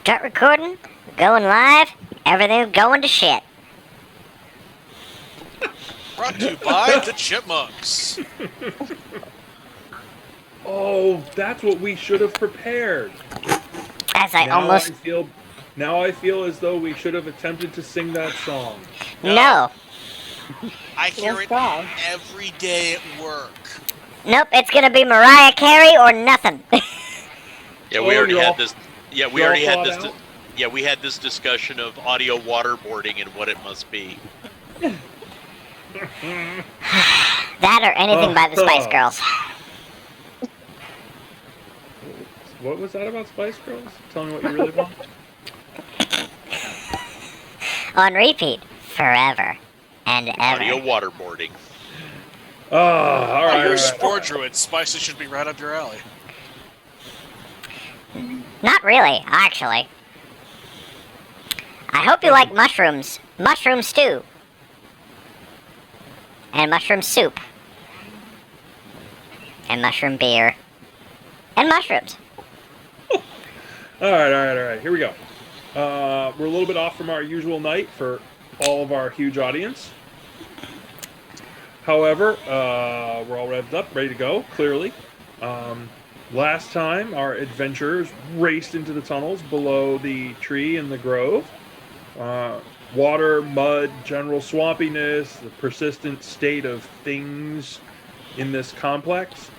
Start recording, going live, everything's going to shit. Brought to you by the Chipmunks. Oh, that's what we should have prepared. As I Now almost... I feel as though we should have attempted to sing that song. No. I hear it every day at work. Nope, it's gonna be Mariah Carey or nothing. Yeah, we already had this. Yeah, we already had this. Out? Yeah, we had this discussion of audio waterboarding and what it must be. That or anything by the Spice Girls. What was that about Spice Girls? Tell me what you really want. On repeat, forever and ever. Audio waterboarding. Oh, all right. You're a spore druid. Spices should be right up your alley. Not really, actually. I hope you like mushrooms. Mushroom stew. And mushroom soup. And mushroom beer. And mushrooms. All right. Here we go. We're a little bit off from our usual night for all of our huge audience. However, we're all revved up, ready to go, clearly. Last time, our adventurers raced into the tunnels below the tree in the grove. Water, mud, general swampiness, the persistent state of things in this complex.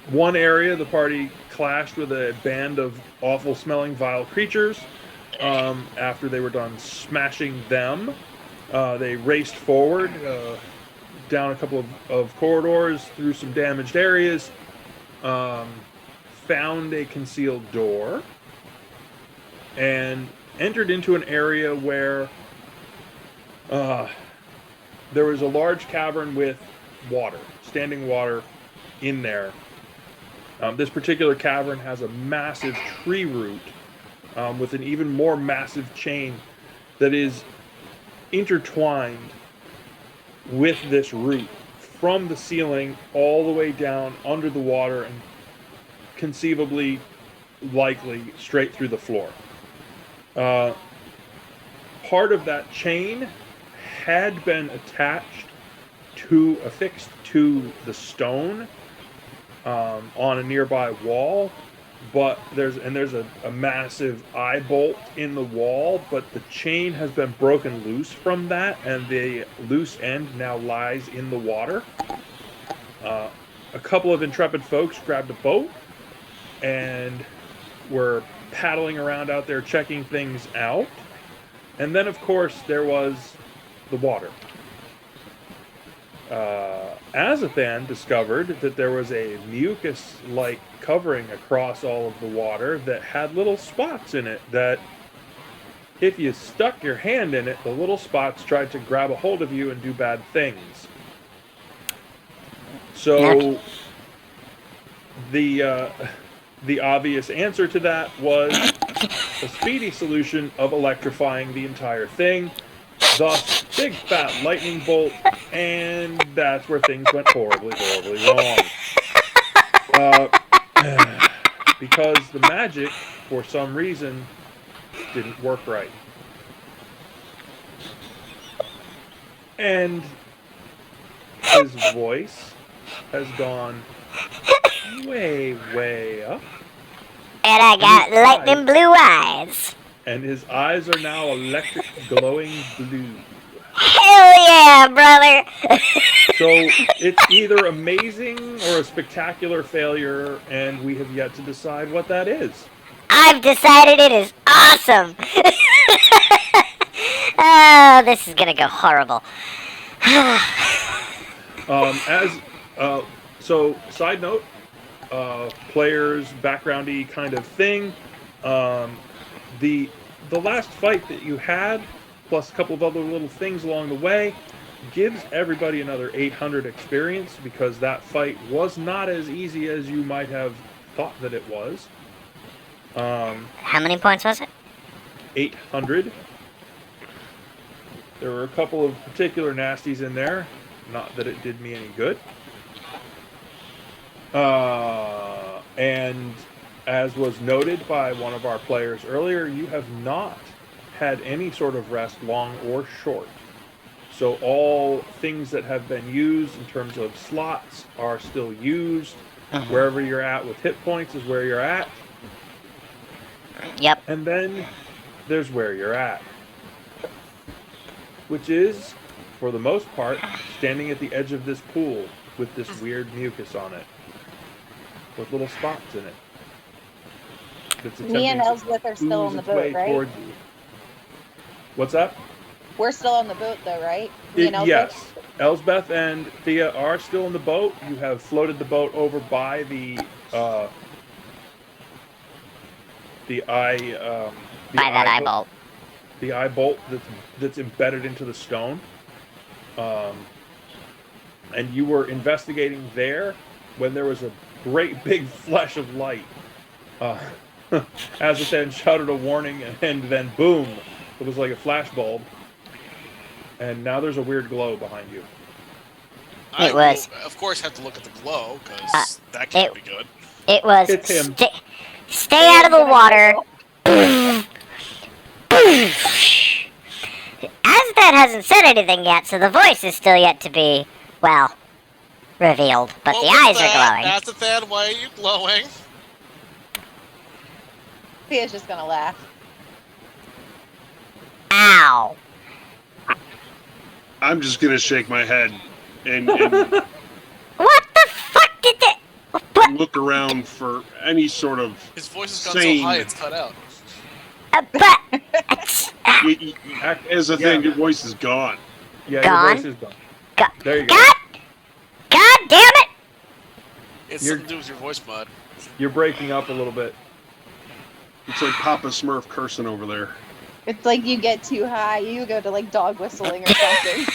One area, the party clashed with a band of awful-smelling, vile creatures. After they were done smashing them, they raced forward down a couple of corridors, through some damaged areas, found a concealed door, and entered into an area where there was a large cavern with water, standing water in there. This particular cavern has a massive tree root with an even more massive chain that is intertwined with this root from the ceiling all the way down under the water and conceivably, likely, straight through the floor. Part of that chain had been affixed to the stone on a nearby wall, but there's a massive eye bolt in the wall, but the chain has been broken loose from that, and the loose end now lies in the water. A couple of intrepid folks grabbed a boat and were paddling around out there checking things out. And then, of course, there was the water. Azathan discovered that there was a mucus-like covering across all of the water that had little spots in it that, if you stuck your hand in it, the little spots tried to grab a hold of you and do bad things. So, the obvious answer to that was a speedy solution of electrifying the entire thing. Thus, big fat lightning bolt, and that's where things went horribly, horribly wrong. Because the magic, for some reason, didn't work right. And his voice has gone way, way up. And I got lightning blue eyes. And his eyes are now electric glowing blue. Hell yeah, brother! So it's either amazing or a spectacular failure, and we have yet to decide what that is. I've decided it is awesome! Oh, this is gonna go horrible. So, side note, player's backgroundy kind of thing. The last fight that you had, plus a couple of other little things along the way, gives everybody another 800 experience, because that fight was not as easy as you might have thought that it was. How many points was it? 800. There were a couple of particular nasties in there. Not that it did me any good. And as was noted by one of our players earlier, you have not had any sort of rest, long or short. So all things that have been used in terms of slots are still used. Wherever you're at with hit points is where you're at. Yep. And then there's where you're at, which is, for the most part, standing at the edge of this pool with this weird mucus on it, with little spots in it. Me and Elsbeth are still on the boat, right? You. What's that? We're still on the boat, though, right? Me and Elsbeth? Yes. Elsbeth and Thea are still in the boat. You have floated the boat over by the eye bolt. The eye bolt that's embedded into the stone. And you were investigating there when there was a great big flash of light. As it then shouted a warning, and then boom, it was like a flash bulb. And now there's a weird glow behind you. I will, of course, have to look at the glow, because that can't be good. It was... It's him. Stay out of the water. Azthan hasn't said anything yet, so the voice is still yet to be, well, revealed. But the eyes are glowing. Azthan, why are you glowing? Thea's just gonna laugh. Ow. I'm just gonna shake my head and What the fuck did that... What? look around for any sort of His voice has gone so high it's cut out. But... as a thing, your voice is gone. Yeah, Gone? your voice is gone. There you go. God damn it! It's something to do with your voice, bud. You're breaking up a little bit. It's like Papa Smurf cursing over there. It's like you get too high, you go to like dog whistling or something.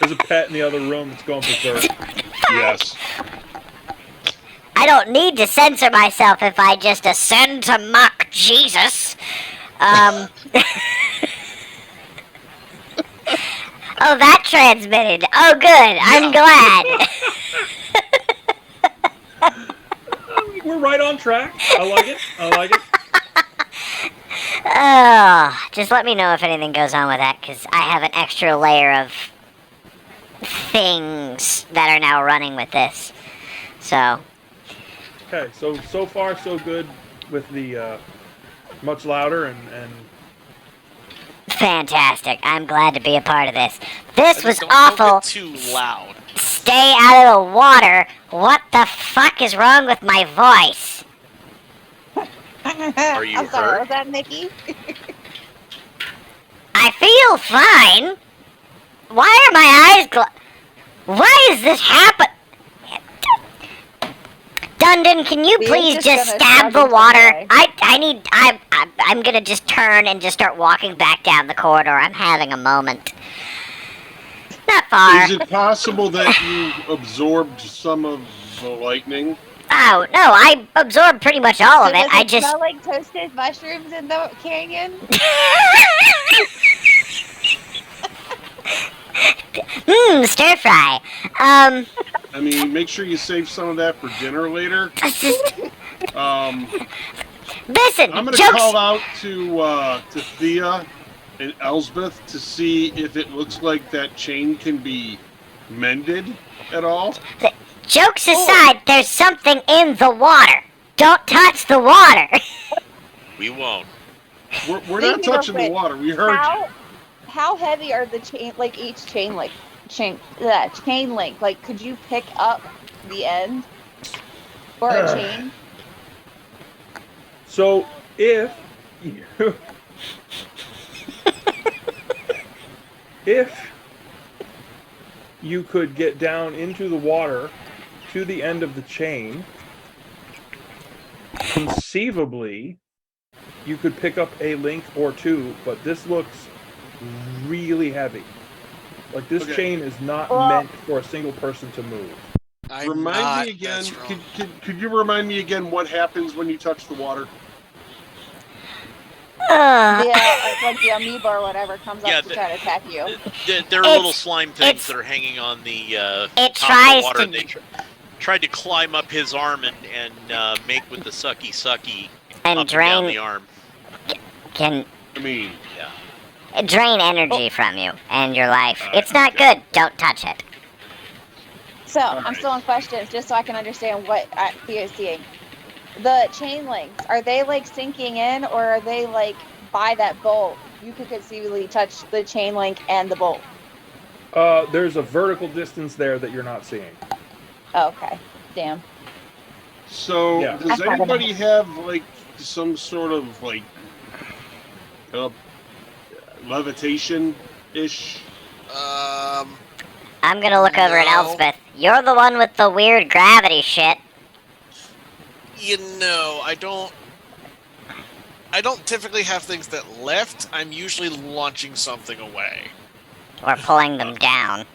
There's a pet in the other room that's going berserk. Yes. I don't need to censor myself if I just ascend to mock Jesus. Oh, that transmitted. Oh, good. I'm glad. We're right on track. I like it. I like it. Oh, just let me know if anything goes on with that, because I have an extra layer of things that are now running with this. So. Okay, so far so good with the much louder and Fantastic. I'm glad to be a part of this. This was Don't awful. get too loud. Stay out of the water. What the fuck is wrong with my voice? Are you I'm sorry, hurt? was that Nikki? I feel fine. Why are my eyes Why is this happen? Dundon, can you We're please just just gonna stab the shrug water? away. I'm gonna just turn and just start walking back down the corridor. I'm having a moment. Not far. Is it possible that you absorbed some of the lightning? Oh, no, I absorbed pretty much all of So it. does I it just... smell like toasted mushrooms in the canyon? Stir fry. I mean, make sure you save some of that for dinner later. Listen, I'm gonna jokes... call out to Thea and Elsbeth to see if it looks like that chain can be mended at all. Jokes aside, there's something in the water. Don't touch the water. We won't. We're not touching the water. We heard you. How heavy are the chain? Like each chain link? Chain link. Like, could you pick up the end for a chain? so if you could get down into the water to the end of the chain, conceivably you could pick up a link or two, but this looks really heavy. Like this chain is not meant for a single person to move. Remind me again. Could you remind me again what happens when you touch the water? Like the amoeba or whatever comes up to try to attack you. There are little slime things that are hanging on the it top tries of the water. to tried to climb up his arm and make with the sucky And up and down the drain arm. can I mean, drain energy from you and your life. Alright, It's not okay. good. Don't touch it. So, I'm Alright. still on questions, just so I can understand what Theo is seeing. The chain links, are they like sinking in, or are they like by that bolt? You could conceivably touch the chain link and the bolt. There's a vertical distance there that you're not seeing. Oh, okay. Damn. so Yeah. does anybody have like some sort of like levitation-ish? I'm gonna look over at No. Elspeth. You're the one with the weird gravity shit. I don't typically have things that lift. I'm usually launching something away. Or pulling them down.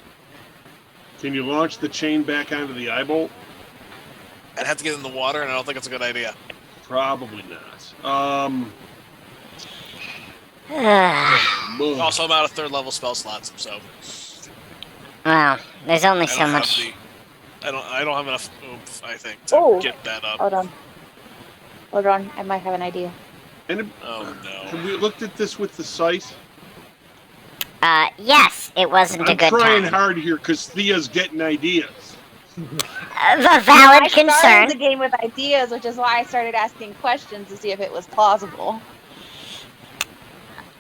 Can you launch the chain back onto the eye bolt? I'd have to get in the water, and I don't think it's a good idea. Probably not. Well, Also, I'm out of third level spell slots, so there's only I so don't have much. I don't have enough oomph, I think, to Oh. get that up. Hold on. Hold on. I might have an idea. And Oh no. have we looked at this with the sight? Yes, it wasn't a I'm good trying time. hard here because Thea's getting ideas. A I valid started concern. the game with ideas, which is why I started asking questions to see if it was plausible.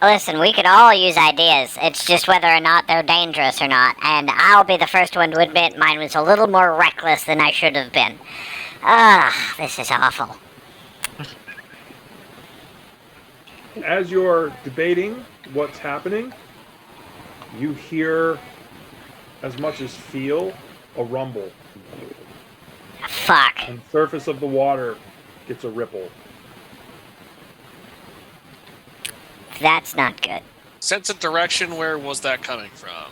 Listen, we could all use ideas. It's just whether or not they're dangerous or not. And I'll be the first one to admit mine was a little more reckless than I should have been. This is awful. As you're debating what's happening, you hear, as much as feel, a rumble. Fuck. And the surface of the water gets a ripple. That's not good. Sense of direction, where was that coming from?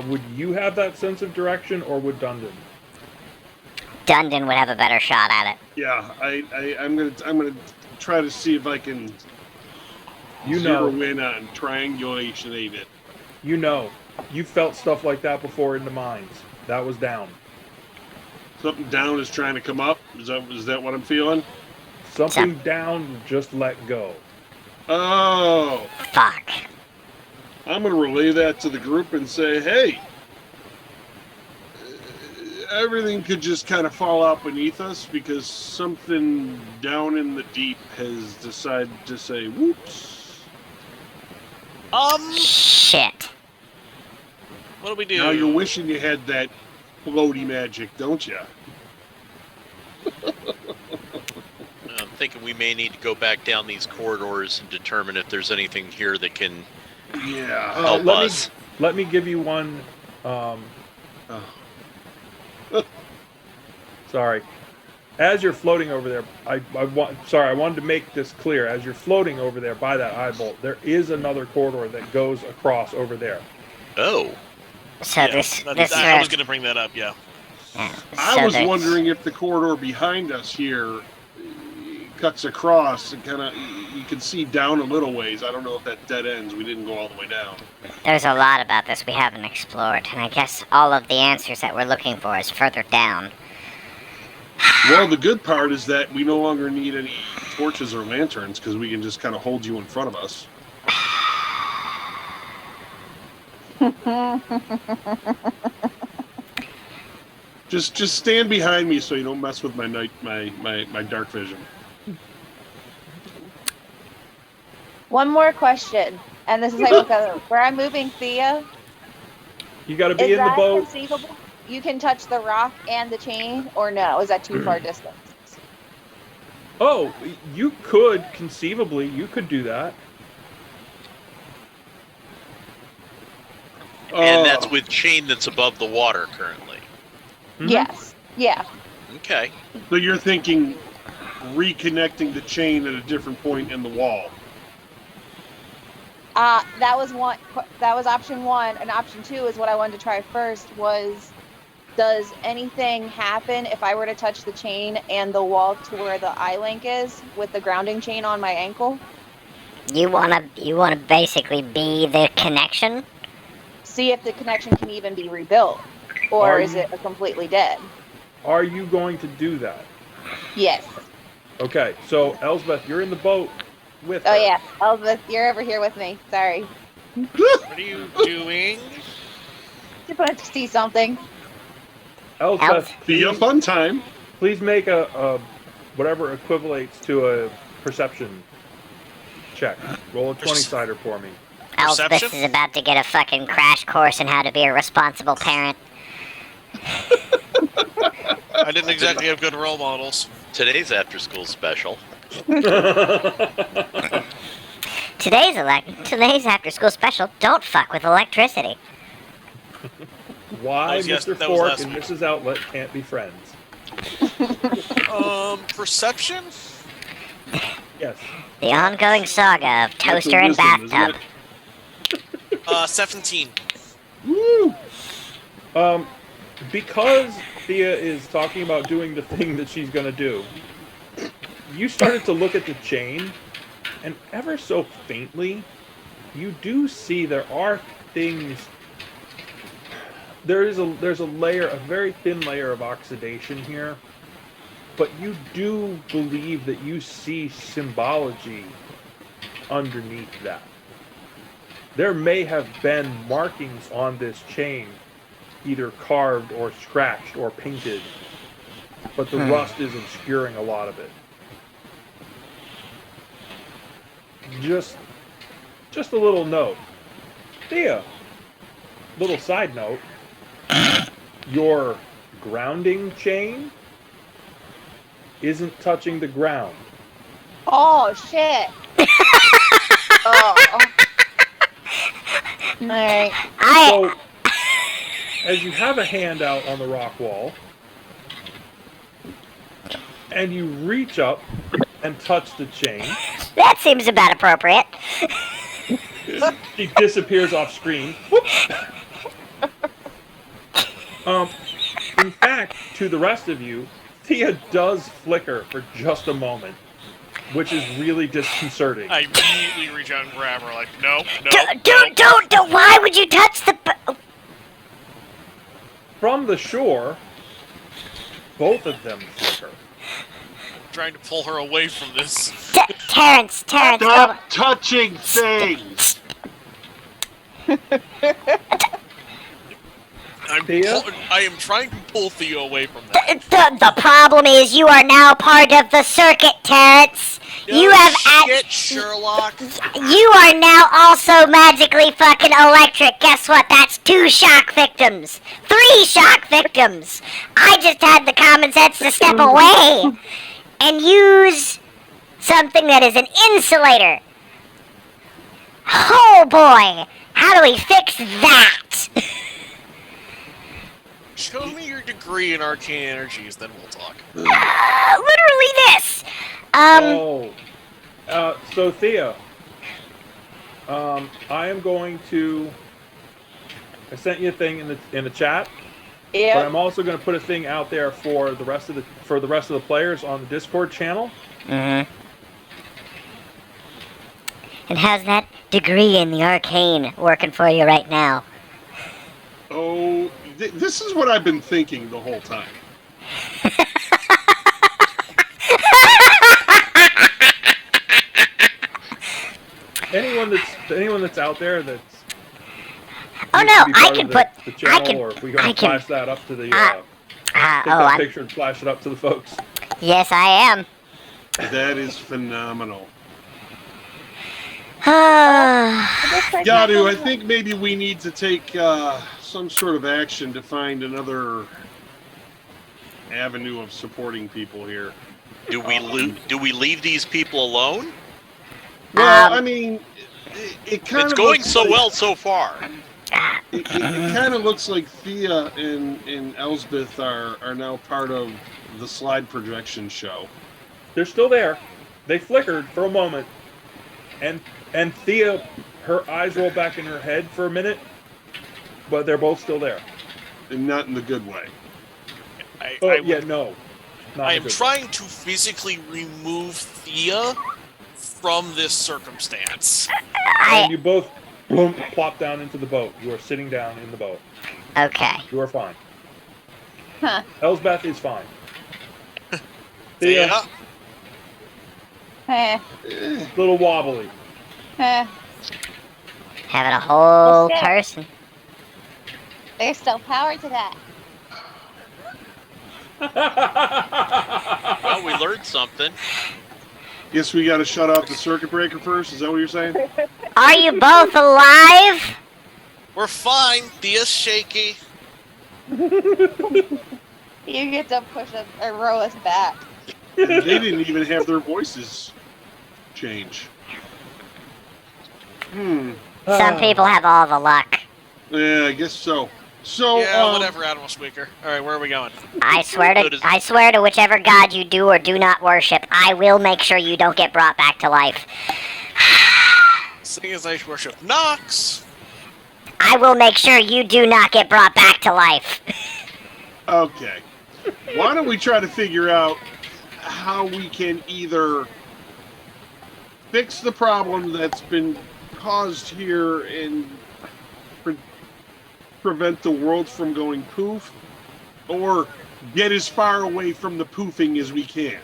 Would you have that sense of direction, or would Dundon? Dundon would have a better shot at it. Yeah, I'm gonna try to see if I can You zero know, in on triangulation it. you felt stuff like that before in the mines. That was down. Something down is trying to come up. Is that what I'm feeling? Something down, just let go. Oh, Fuck. I'm gonna relay that to the group and say, hey, everything could just kind of fall out beneath us because something down in the deep has decided to say, whoops. Shit. What do we do? Now you're wishing you had that floaty magic, don't you? I'm thinking we may need to go back down these corridors and determine if there's anything here that can Yeah. help us. Let me give you one. Sorry. As you're floating over there, I wanted to make this clear. As you're floating over there by that eye bolt, there is another corridor that goes across over there. Oh. So Yeah, this I road- was going to bring that up, yeah. yeah, I so was there's- wondering if the corridor behind us here cuts across and kind of you can see down a little ways. I don't know if that dead ends. We didn't go all the way down. There's a lot about this we haven't explored, and I guess all of the answers that we're looking for is further down. Well, the good part is that we no longer need any torches or lanterns because we can just kind of hold you in front of us. Just stand behind me so you don't mess with my my dark vision. One more question, and this is hypothetical. Where I'm moving Thea, You got to be is in the that boat. conceivable? You can touch the rock and the chain, or no? Is that too far distance? Oh, you could conceivably. You could do that. And Oh, that's with chain that's above the water currently. Mhm. Yes. Yeah. Okay. so you're thinking reconnecting the chain at a different point in the wall. That was one. That was option one, and option two is what I wanted to try first. Was does anything happen if I were to touch the chain and the wall to where the eye link is with the grounding chain on my ankle? You wanna basically be the connection? See if the connection can even be rebuilt. Or Are is you- it a completely dead? Are you going to do that? Yes. Okay, so Elsbeth, you're in the boat with Oh her. yeah, Elizabeth, you're over here with me. Sorry. What are you doing? Just wanted to see something. Elsbeth, Be a fun time. please make a whatever equivalates to a perception check. Roll a 20-sider for me. Elspeth Perception? is about to get a fucking crash course in how to be a responsible parent. I didn't exactly have good role models. Today's after-school special. Today's after-school special. Don't fuck with electricity. Why That was Mr. that was Fork last and week. Mrs. Outlet can't be friends? Perception? Yes. The ongoing saga of toaster and wisdom, isn't bathtub. 17. Woo! Because Thea is talking about doing the thing that she's gonna do, you started to look at the chain, and ever so faintly, you do see there are things. There's a layer, a very thin layer of oxidation here, but you do believe that you see symbology underneath that. There may have been markings on this chain, either carved or scratched or painted, but the rust is obscuring a lot of it. Just a little note. Thea, little side note. Your grounding chain isn't touching the ground. Oh shit. Oh. Alright. So, as you have a hand out on the rock wall, and you reach up and touch the chain, That seems about appropriate. she disappears off screen. Whoop. In fact, to the rest of you, Thea does flicker for just a moment, which is really disconcerting. I immediately reach out and grab her, like, no, no. Don't! Why would you touch the? From the shore, both of them flicker. Trying to pull her away from this. Terrence. Stop touching things! Thea? I am trying to pull Theo away from that. The problem is you are now part of the circuit, Terrence. You have shit, Sherlock. You are now also magically fucking electric. Guess what? That's 2 shock victims. 3 shock victims. I just had the common sense to step away and use something that is an insulator. Oh boy, how do we fix that? Show me your degree in arcane energies, then we'll talk. Literally this. So Thea, I am going to. I sent you a thing in the chat, but Yeah. I'm also going to put a thing out there for the rest of the players on the Discord channel. Mm-hmm. And how's that degree in the arcane working for you right now? Oh, this is what I've been thinking the whole time. Anyone that's out there that's Oh needs no, to be I part can of put. the channel, I can. or if we're going I to can- flash that up to the take oh, that I'm. picture and flash it up to the folks. Yes, I am. That is phenomenal. Ah. Yadu, I think maybe we need to take some sort of action to find another avenue of supporting people here. Do we leave these people alone? Well, I mean, it kind It's of going looks so like, well so far. It kind of looks like Thea and Elsbeth are now part of the slide projection show. They're still there. They flickered for a moment, and Thea, her eyes roll back in her head for a minute, but they're both still there. And not in the good way. Oh I yeah, no. Not I in am a good trying to physically remove Thea from this circumstance. way. And you both boom, plop down into the boat. You are sitting down in the boat. Okay. You are fine. Huh. Elsbeth is fine. Yeah. Eh. Little wobbly. Eh. Having a whole Okay. person. There's still power to that. Well, we learned something. Guess we got to shut off the circuit breaker first. Is that what you're saying? Are you both alive? We're fine. Thea's shaky. You get to push us or row us back. They didn't even have their voices change. Some people have all the luck. Yeah, I guess so. So, Yeah, whatever, Animal Squeaker. All right, where are we going? I swear to whichever god you do or do not worship, I will make sure you don't get brought back to life. Seeing as I worship Nox. I will make sure you do not get brought back to life. Okay. Why don't we try to figure out how we can either fix the problem that's been caused here and prevent the world from going poof, or get as far away from the poofing as we can.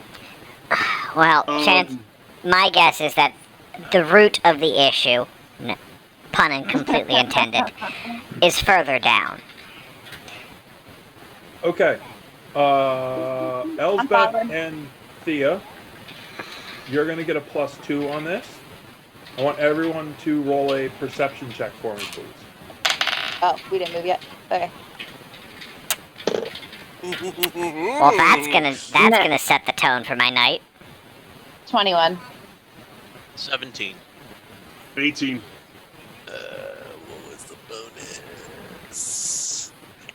Well, my guess is that the root of the issue, pun and completely intended, is further down. Okay. Elsbeth and Thea, you're going to get a +2 on this. I want everyone to roll a perception check for me, please. Oh, we didn't move yet. Okay. Well, that's gonna set the tone for my night. 21. 17. 18. What was the bonus?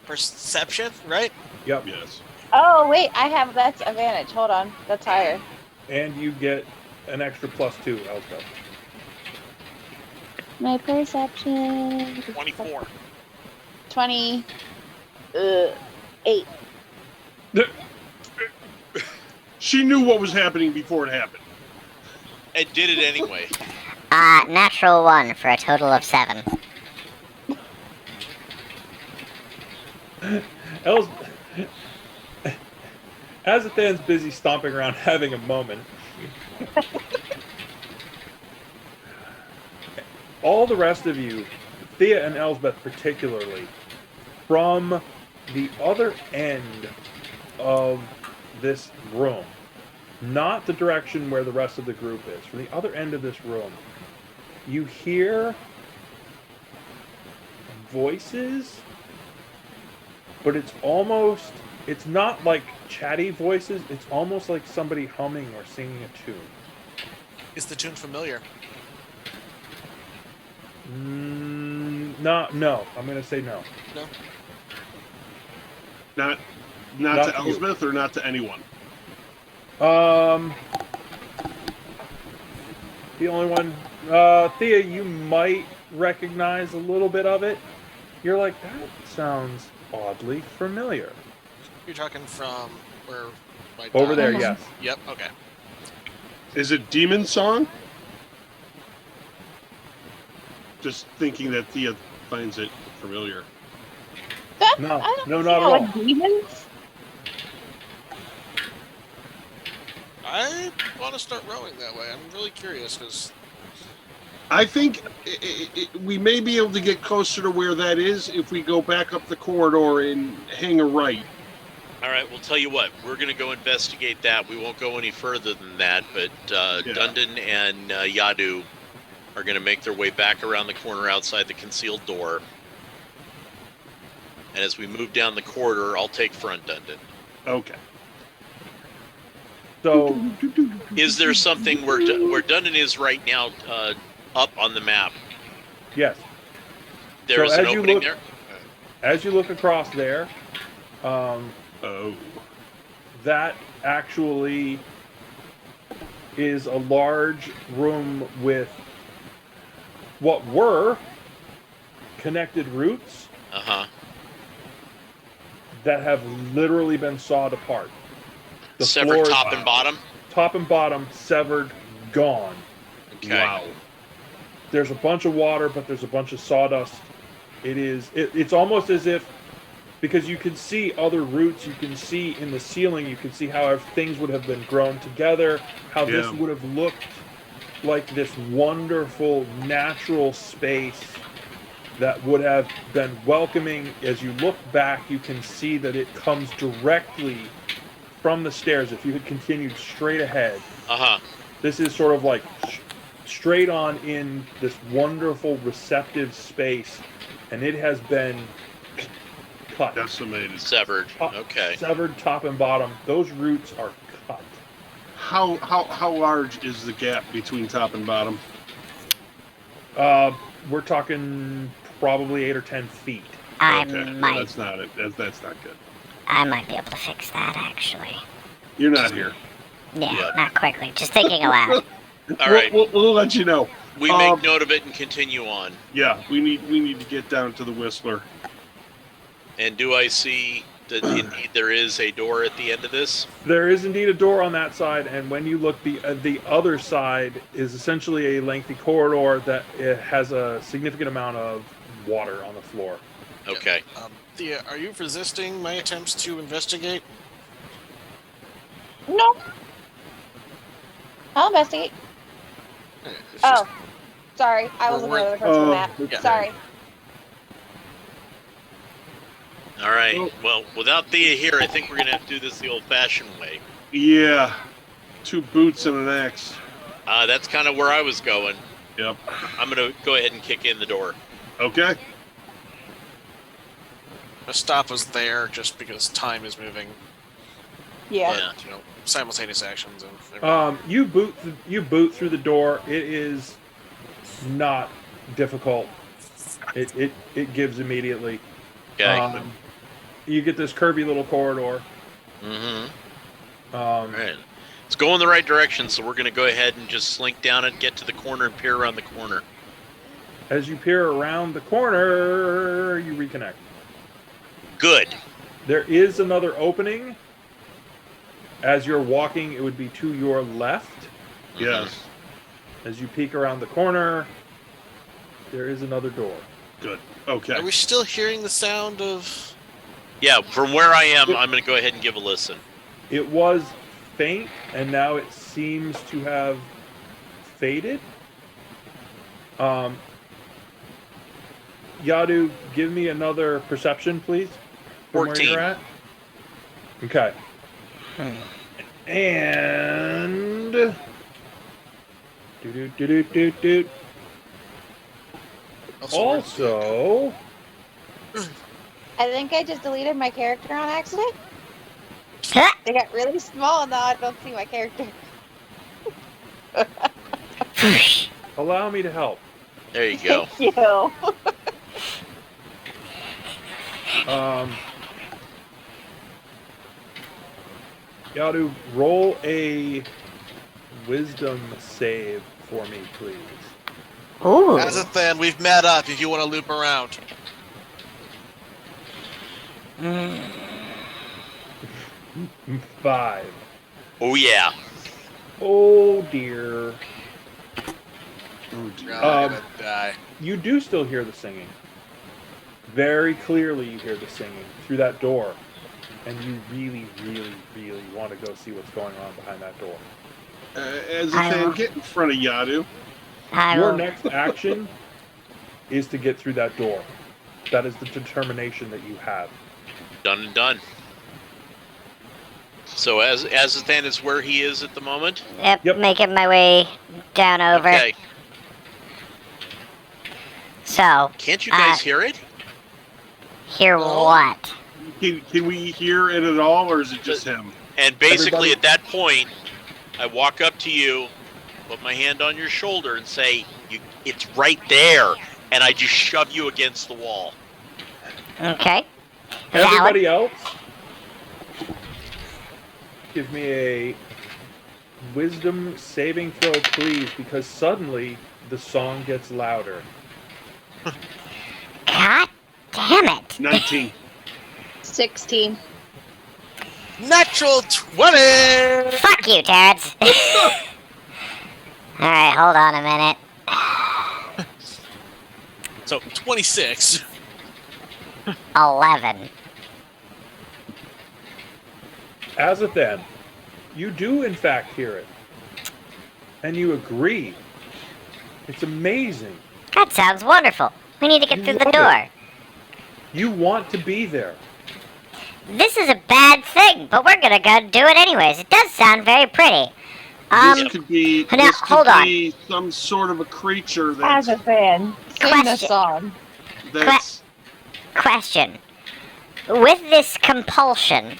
Perception, right? Yep. Yes. Oh, wait, that's advantage. Hold on. That's higher. And you get an extra +2, Elsbeth. My perception. 24. 28. She knew what was happening before it happened. And did it anyway. Natural 1 for a total of 7. Azathan's busy stomping around having a moment. All the rest of you, Thea and Elsbeth particularly, from the other end of this room, not the direction where the rest of the group is, from the other end of this room, you hear voices, but it's not like chatty voices, it's almost like somebody humming or singing a tune. Is the tune familiar? No, I'm going to say no. No. Not Not to to you. Elsbeth or not to anyone. The only one, Thea, you might recognize a little bit of it. You're like, that sounds oddly familiar. You're talking from where? My Over dog there, is? yes. Yep. Okay. Is it Demon Song? Just thinking that Thea finds it familiar. No, I don't no, see not at how all. it's demons. I want to start rowing that way. I'm really curious because I think we may be able to get closer to where that is if we go back up the corridor and hang a right. All right, we'll tell you what. We're going to go investigate that. We won't go any further than that, but Dundon and Yadu are going to make their way back around the corner outside the concealed door. And as we move down the corridor, I'll take front, Dundon. Okay. So, Is there something where Dundon is right now up on the map? yes. There's So an as you opening look- there? As you look across there, Oh. that actually is a large room with what were connected roots Uh-huh. that have literally been sawed apart. The Severed floors- top and bottom? top and bottom, severed, gone. Okay. Wow. There's a bunch of water, but there's a bunch of sawdust. It's almost as if because you can see other roots, you can see in the ceiling, you can see how things would have been grown together, how this Yeah. would have looked like this wonderful natural space that would have been welcoming. As you look back, you can see that it comes directly from the stairs. If you had continued straight ahead, this is sort of like straight on in this wonderful receptive space, and it has been cut. Decimated. Severed. Okay. Severed top and bottom. Those roots are cut. How large is the gap between top and bottom? We're talking probably 8 or 10 feet. That's not it. That's not good. I might be able to fix that, actually. You're not here. Yeah, not quickly. Just thinking aloud. All right. We'll let you know. We make note of it and continue on. Yeah, we need to get down to the Whistler. And do I see that indeed there is a door at the end of this? There is indeed a door on that side, and when you look, the other side is essentially a lengthy corridor that it has a significant amount of water on the floor. Okay. Thea, are you resisting my attempts to investigate? No. I'll investigate. It's just- Oh, sorry. I was looking at the person map. okay. Sorry. All right. Well, without Thea here, I think we're going to have to do this the old-fashioned way. Yeah, 2 boots and an axe. That's kind of where I was going. Yep. I'm going to go ahead and kick in the door. Okay. The stop us there just because time is moving. Yeah. But, you know, simultaneous actions and everything. You boot through the door. It is not difficult. It gives immediately. Okay. You get this curvy little corridor. Mm-hmm. All right. It's going the right direction, so we're going to go ahead and just slink down and get to the corner and peer around the corner. As you peer around the corner, you reconnect. Good. There is another opening. As you're walking, it would be to your left. Yes. As you peek around the corner, there is another door. Good. Okay. Are we still hearing the sound of... Yeah, from where I am, I'm going to go ahead and give a listen. It was faint, and now it seems to have faded. Yadu, give me another perception, please. From 14. where you're at. Okay. And do. Also, I think I just deleted my character on accident. Huh? They got really small and now I don't see my character. allow me to help. There you go. Thank you. Yadu, roll a wisdom save for me, please. Ooh. As it then, we've met up if you want to loop around. 5. Oh, yeah. Oh dear. Oh, dear. I'm gonna die. You do still hear the singing. Very clearly you hear the singing through that door. And you really, really, really want to go see what's going on behind that door. As a fan, get in front of Yadu. Your next action is to get through that door. That is the determination that you have. Done and done. So Azathan is where he is at the moment? Yep, making my way down over. Okay. So, Can't you guys hear it? hear what? Can we hear it at all, or is it just him? And basically Everybody- at that point, I walk up to you, put my hand on your shoulder and say, it's right there. And I just shove you against the wall. Okay. Everybody else, give me a wisdom saving throw, please, because suddenly the song gets louder. God damn it. 19. 16. Natural 20! Fuck you, Terrence. Alright, hold on a minute. So, 26. 11. Azathan, you do in fact hear it. And you agree. It's amazing. That sounds wonderful. We need to get You through the love door. it. You want to be there. This is a bad thing, but we're gonna go do it anyways. It does sound very pretty. This could be. now, This could hold on. be some sort of a creature As that's. a fan, sing the Question. song. That's. Question. With this compulsion,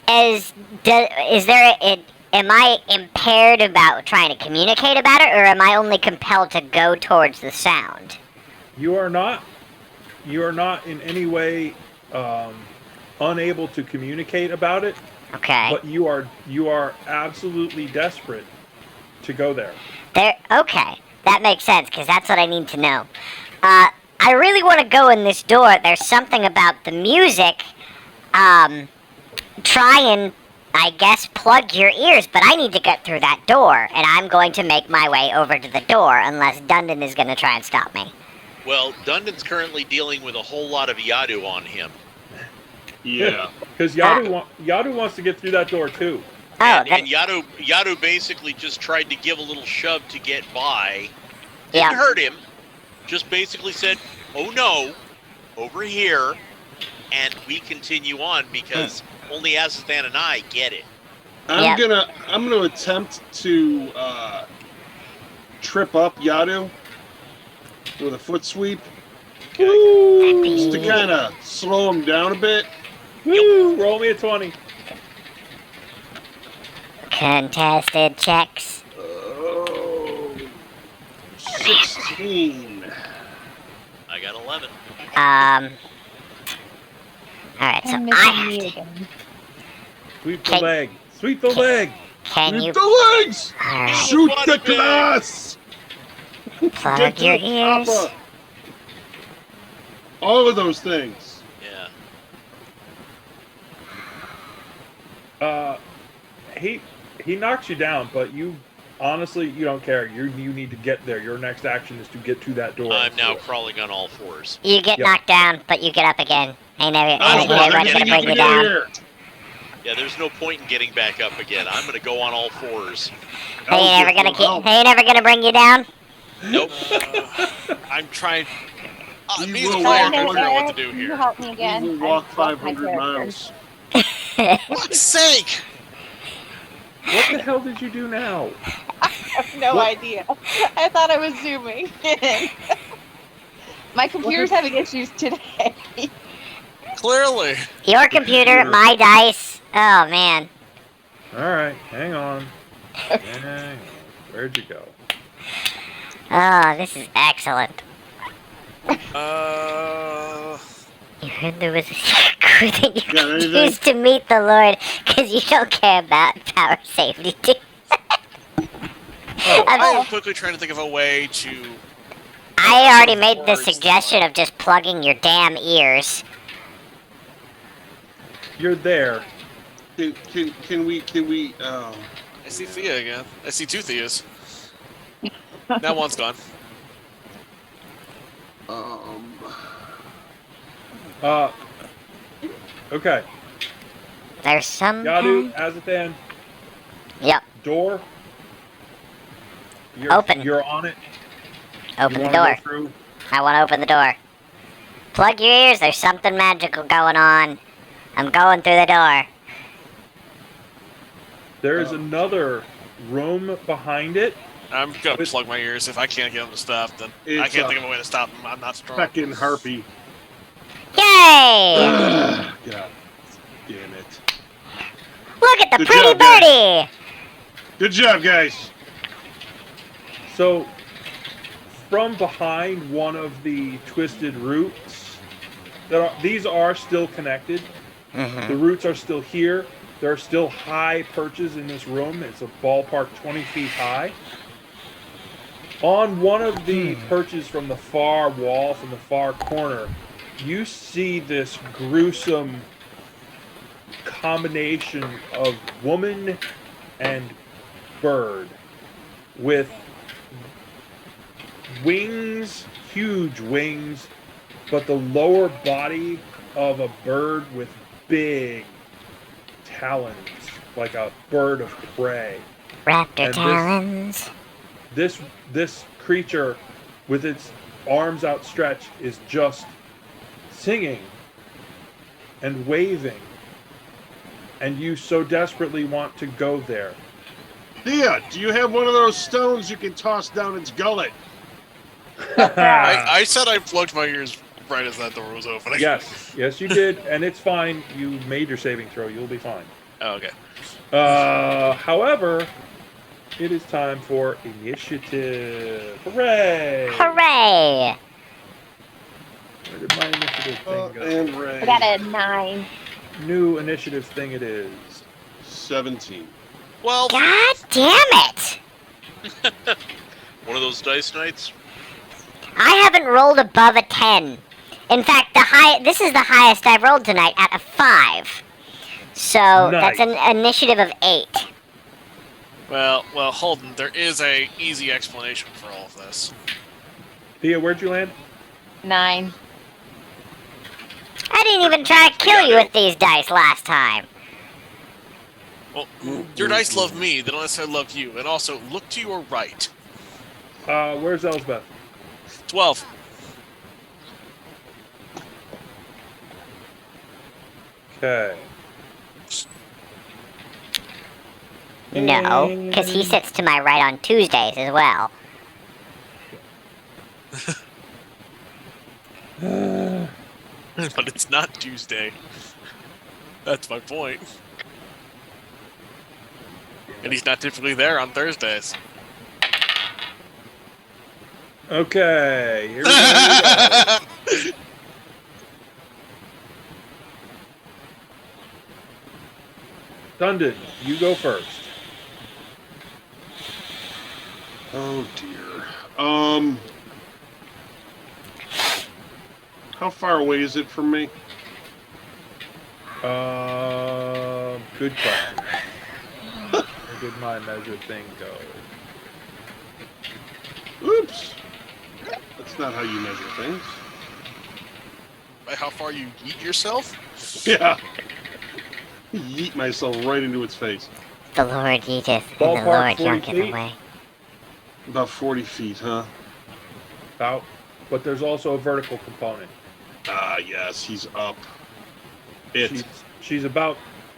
am I impaired about trying to communicate about it, or am I only compelled to go towards the sound? You are not in any way unable to communicate about it, Okay. but you are absolutely desperate to go there. Okay. That makes sense, because that's what I need to know. I really want to go in this door. There's something about the music. Try and, I guess, plug your ears, but I need to get through that door, and I'm going to make my way over to the door, unless Dundon is going to try and stop me. Well, Dundon's currently dealing with a whole lot of Yadu on him. Yeah. Because Yadu wants to get through that door too. Oh, And Yadu basically just tried to give a little shove to get by. Didn't yeah. hurt him. Just basically said, "Oh no, over here," and we continue on because only Azathan and I get it. I'm gonna attempt to trip up Yadu with a foot sweep, just to kind of slow him down a bit. Woo! Roll me a 20. Contested checks. 16. I got 11. Alright, so I'm I missing me have to... again. Sweep the Okay. leg. Sweep the leg. Can you... Shoot the legs! Alright, Shoot the glass! plug Get to your the ears. copper. All of those things. Yeah. He knocks you down, but you honestly you don't care. You need to get there. Your next action is to get to that door. I'm now crawling on all fours. You get Yep. knocked down, but you get up again. Ain't Oh, everyone's gonna bring you down. Yeah, there's no point in getting back up again. I'm gonna go on all fours. He ain't never gonna bring you down. Nope. I'm trying. You Me as a will player, walk I one- don't know what to do Can you here. help me He again? will I walk just lost my 500 character. miles. For fuck's sake! What the hell did you do now? I have no What? idea. I thought I was zooming in. My computer's having issues today. Clearly. Your computer, my dice. Oh man. All right, hang on. Hang on. Where'd you go? Oh, this is excellent. You heard there was a secret that you Got could anything? use to meet the Lord, because you don't care about power safety. I am quickly trying to think of a way to. I already made the suggestion of just plugging your damn ears. You're there. Can we? I see Thea again. I see two Theas. Now one's gone. Okay. There's some. Yadu, Azathan, Yep. door. You're, Open. You're on it. Open You the wanna door. go through? I want to open the door. Plug your ears. There's something magical going on. I'm going through the door. There's another room behind it. I'm gonna plug my ears. If I can't get them to stop, then I It's can't a think of a way to stop them. I'm not strong. Fucking harpy. Yay! God damn it. Look at the Good pretty job, guys. birdie! Good job, guys. So, from behind one of the twisted roots, these are still connected. Mm-hmm. The roots are still here. There are still high perches in this room. It's a ballpark 20 feet high. On one of the perches from the far wall, from the far corner, you see this gruesome combination of woman and bird with wings, huge wings, but the lower body of a bird with big talons, like a bird of prey. Raptor And talons. This creature, with its arms outstretched, is just singing and waving, and you so desperately want to go there. Thea, do you have one of those stones you can toss down its gullet? I said I plugged my ears right as that door was opening. Yes, you did, and it's fine. You made your saving throw. You'll be fine. Oh, okay. However, it is time for initiative. Hooray! Hooray! Where did my initiative thing go? And Ray. I got a 9. New initiative thing it is. 17. Well, God damn it! one of those dice nights. I haven't rolled above a 10. In fact, this is the highest I've rolled tonight at a 5. So Nice. that's an initiative of 8. Well, Holden, there is a easy explanation for all of this. Thea, where'd you land? 9. I didn't even try to kill you with these dice last time. Well, your dice love me, they don't necessarily love you. And also, look to your right. Where's Elsbeth? 12. Okay. No, because he sits to my right on Tuesdays as well. But it's not Tuesday. That's my point. And he's not typically there on Thursdays. Okay, here we go. Dundon, you go first. Oh dear. How far away is it from me? Good question. Where did my measure thing go? Oops. That's not how you measure things. By how far you eat yourself? Yeah. Yeet myself right into its face. The Lord eateth, and the Ballpark, Lord 40 yonketh feet? away. About 40 feet, huh? About. But there's also a vertical component. Ah, yes, he's up. She's about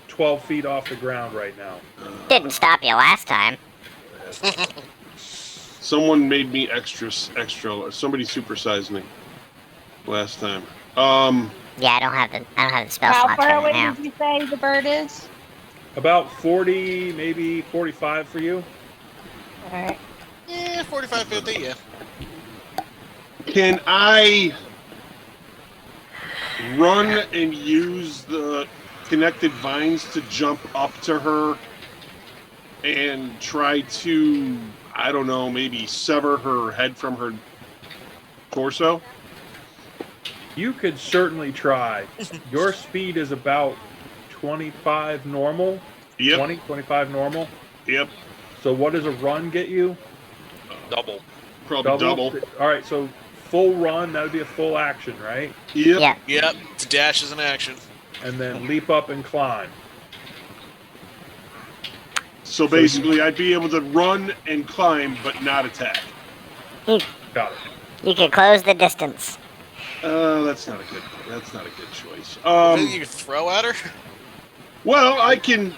12 feet off the ground right now. Didn't stop you last time. Someone made me extra. Somebody supersized me last time. Yeah, I don't have the spell How slots far right away now. did you say the bird is? About 40, maybe 45 for you. Alright. Yeah, 45, 50, yeah. Can I run and use the connected vines to jump up to her and try to, I don't know, maybe sever her head from her torso? You could certainly try. Your speed is about 25 normal. Yep. 25 normal. Yep. So what does a run get you? Double. Probably double. All right, so full run, that would be a full action, right? Yep. Yeah. Yep, it's a dash is an action. And then leap up and climb. So basically, I'd be able to run and climb, but not attack. Got it. You can close the distance. That's not a good choice. Anything you can throw at her? Well, I can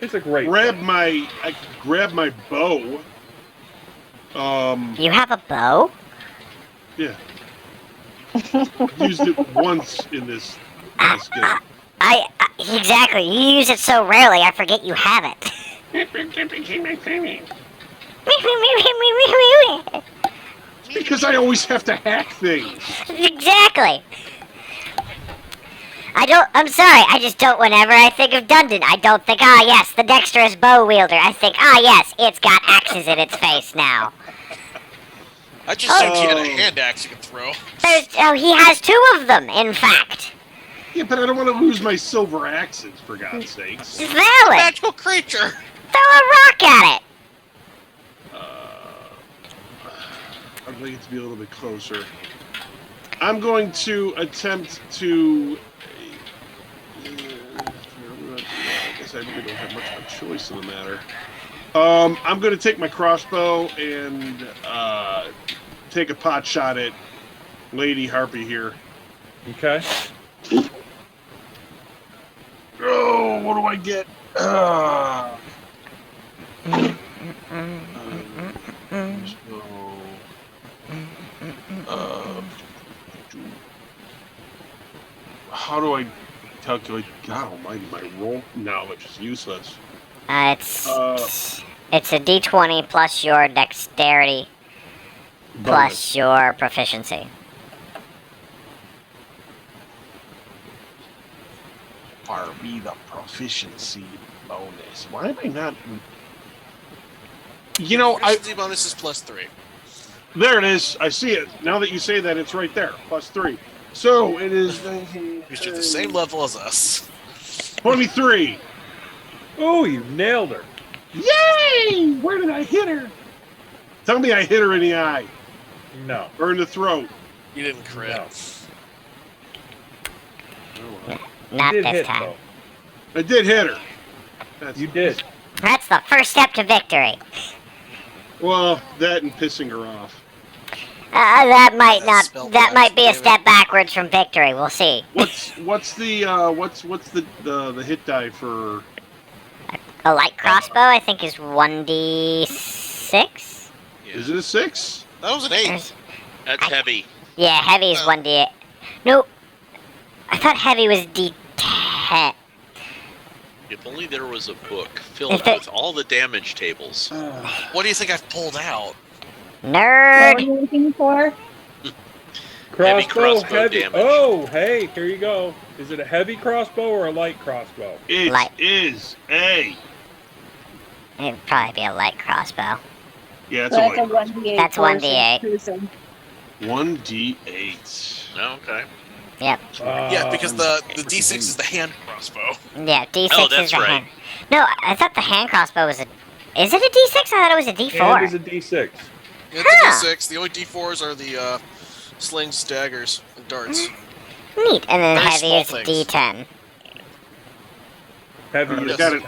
It's a great grab my bow. You have a bow? Yeah. Used it once in this game. Exactly. You use it so rarely, I forget you have it. Because I always have to hack things. Exactly. I'm sorry, I just don't, whenever I think of Dundon, I don't think, yes, the dexterous bow wielder. I think, yes, it's got axes in its face now. I just assumed he had a hand axe you could throw. He has 2 of them, in fact. Yeah, but I don't want to lose my silver axes, for God's sakes. It's valid. Magical creature! Throw a rock at it. I'd like it to be a little bit closer. I'm going to attempt to I really don't have much of a choice in the matter. I'm going to take my crossbow and take a pot shot at Lady Harpy here. Okay. Oh, what do I get? How do I calculate? God almighty, my roll knowledge is useless. It's a D20 plus your dexterity plus your proficiency. Far be the proficiency bonus. Why am I not? You know, Proficiency bonus is +3. there it is. I see it. Now that you say that, it's right there. +3. So it is Because you're the same level as us. 23. Oh, you nailed her. Yay! Where did I hit her? Tell me I hit her in the eye No. or in the throat. You didn't crit. No. Not You did this hit, time. though. I did hit her. That's, You did. That's the first step to victory. Well, that and pissing her off. That might That's not. spelled That might be a damn it. step backwards from victory. We'll see. What's the hit die for? A light crossbow, I think, is 1d6. Is it a 6? That was an 8. There's- That's heavy. Yeah, heavy is 1d8. No, I thought heavy was d10. If only there was a book filled If it- with all the damage tables. What do you think I've pulled out? What Nerd. were you looking for? Crossbow heavy. damage. Oh, hey, here you go. Is it a heavy crossbow or a light crossbow? It Light. is a. It'd probably be a light crossbow. Yeah, it's So a that's a light. 1d8. That's portion 1d8. piercing. 1d8. Oh, okay. Yep. Yeah, because the D6 is the hand crossbow. Yeah, d6 Oh, is that's the right. hand. No, I thought the hand crossbow was a. Is it a d6? I thought it was a d4. And is a D6. It's Huh. a D6. The only D4s are the slings, daggers, and darts. Neat. And then Very heavy small is things. d10. Heavy I is got it.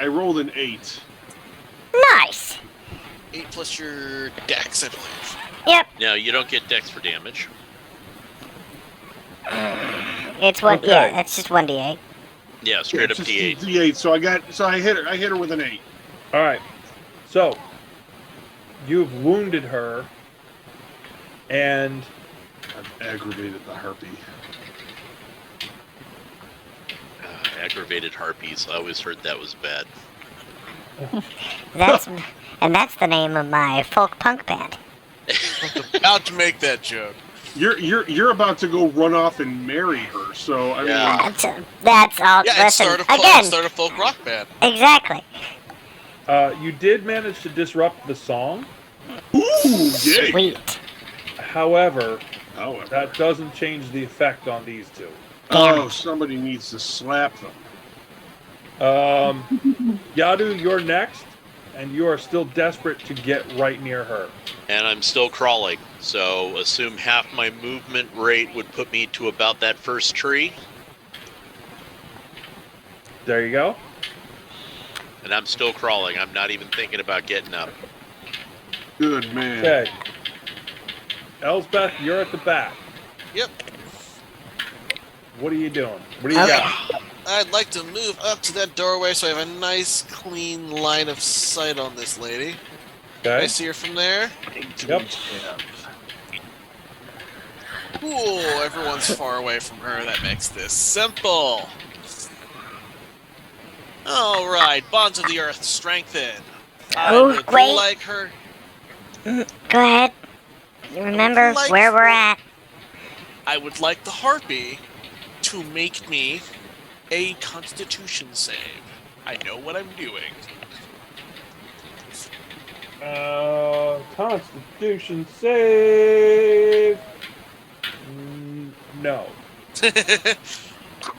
I rolled an 8. Nice. 8 plus your dex, I believe. Yep. No, you don't get dex for damage. It's one. Okay. Yeah, it's just 1d8. Yeah, straight It's up just D8. D8. So I hit her. I hit her with an 8. All right. So, you've wounded her, and I've aggravated the harpy. Aggravated harpies. I always heard that was bad. That's that's the name of my folk punk band. About to make that joke. You're about to go run off and marry her. So I Yeah. mean, That's all. Yeah, and Listen, start again, a folk rock band. exactly. you did manage to disrupt the song. ooh, yay. Sweet. However, However, that doesn't change the effect on these two. oh, somebody needs to slap them. Yadu, you're next, and you are still desperate to get right near her. And I'm still crawling, so assume half my movement rate would put me to about that first tree. There you go. And I'm still crawling. I'm not even thinking about getting up. Good man. Okay. Elsbeth, you're at the back. Yep. What are you doing? What do you Okay. got? I'd like to move up to that doorway so I have a nice, clean line of sight on this lady. Can I Okay. see her from there? Yep. Cool, everyone's far away from her. That makes this simple. Alright, bonds of the earth strengthen. I Oh, would wait. like her. Go ahead. Remember Like where we're for- at. I would like the harpy to make me a constitution save. I know what I'm doing. Constitution save. No.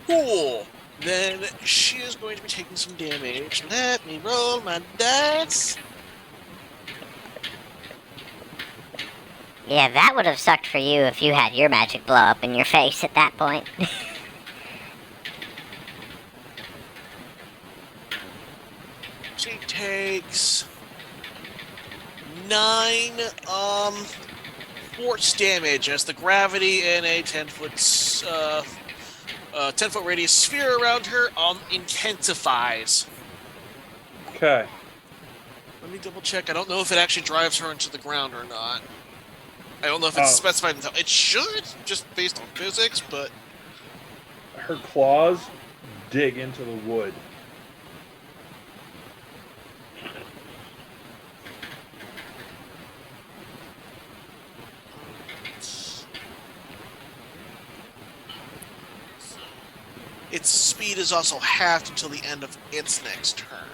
Cool. Then she is going to be taking some damage. Let me roll my dice. Yeah, that would have sucked for you if you had your magic blow up in your face at that point. she takes 9 force damage as the gravity in a 10-foot 10-foot radius sphere around her intensifies. Okay. Let me double check. I don't know if it actually drives her into the ground or not. I don't know if it's specified. It should, just based on physics, but Her claws dig into the wood. its speed is also halved until the end of its next turn.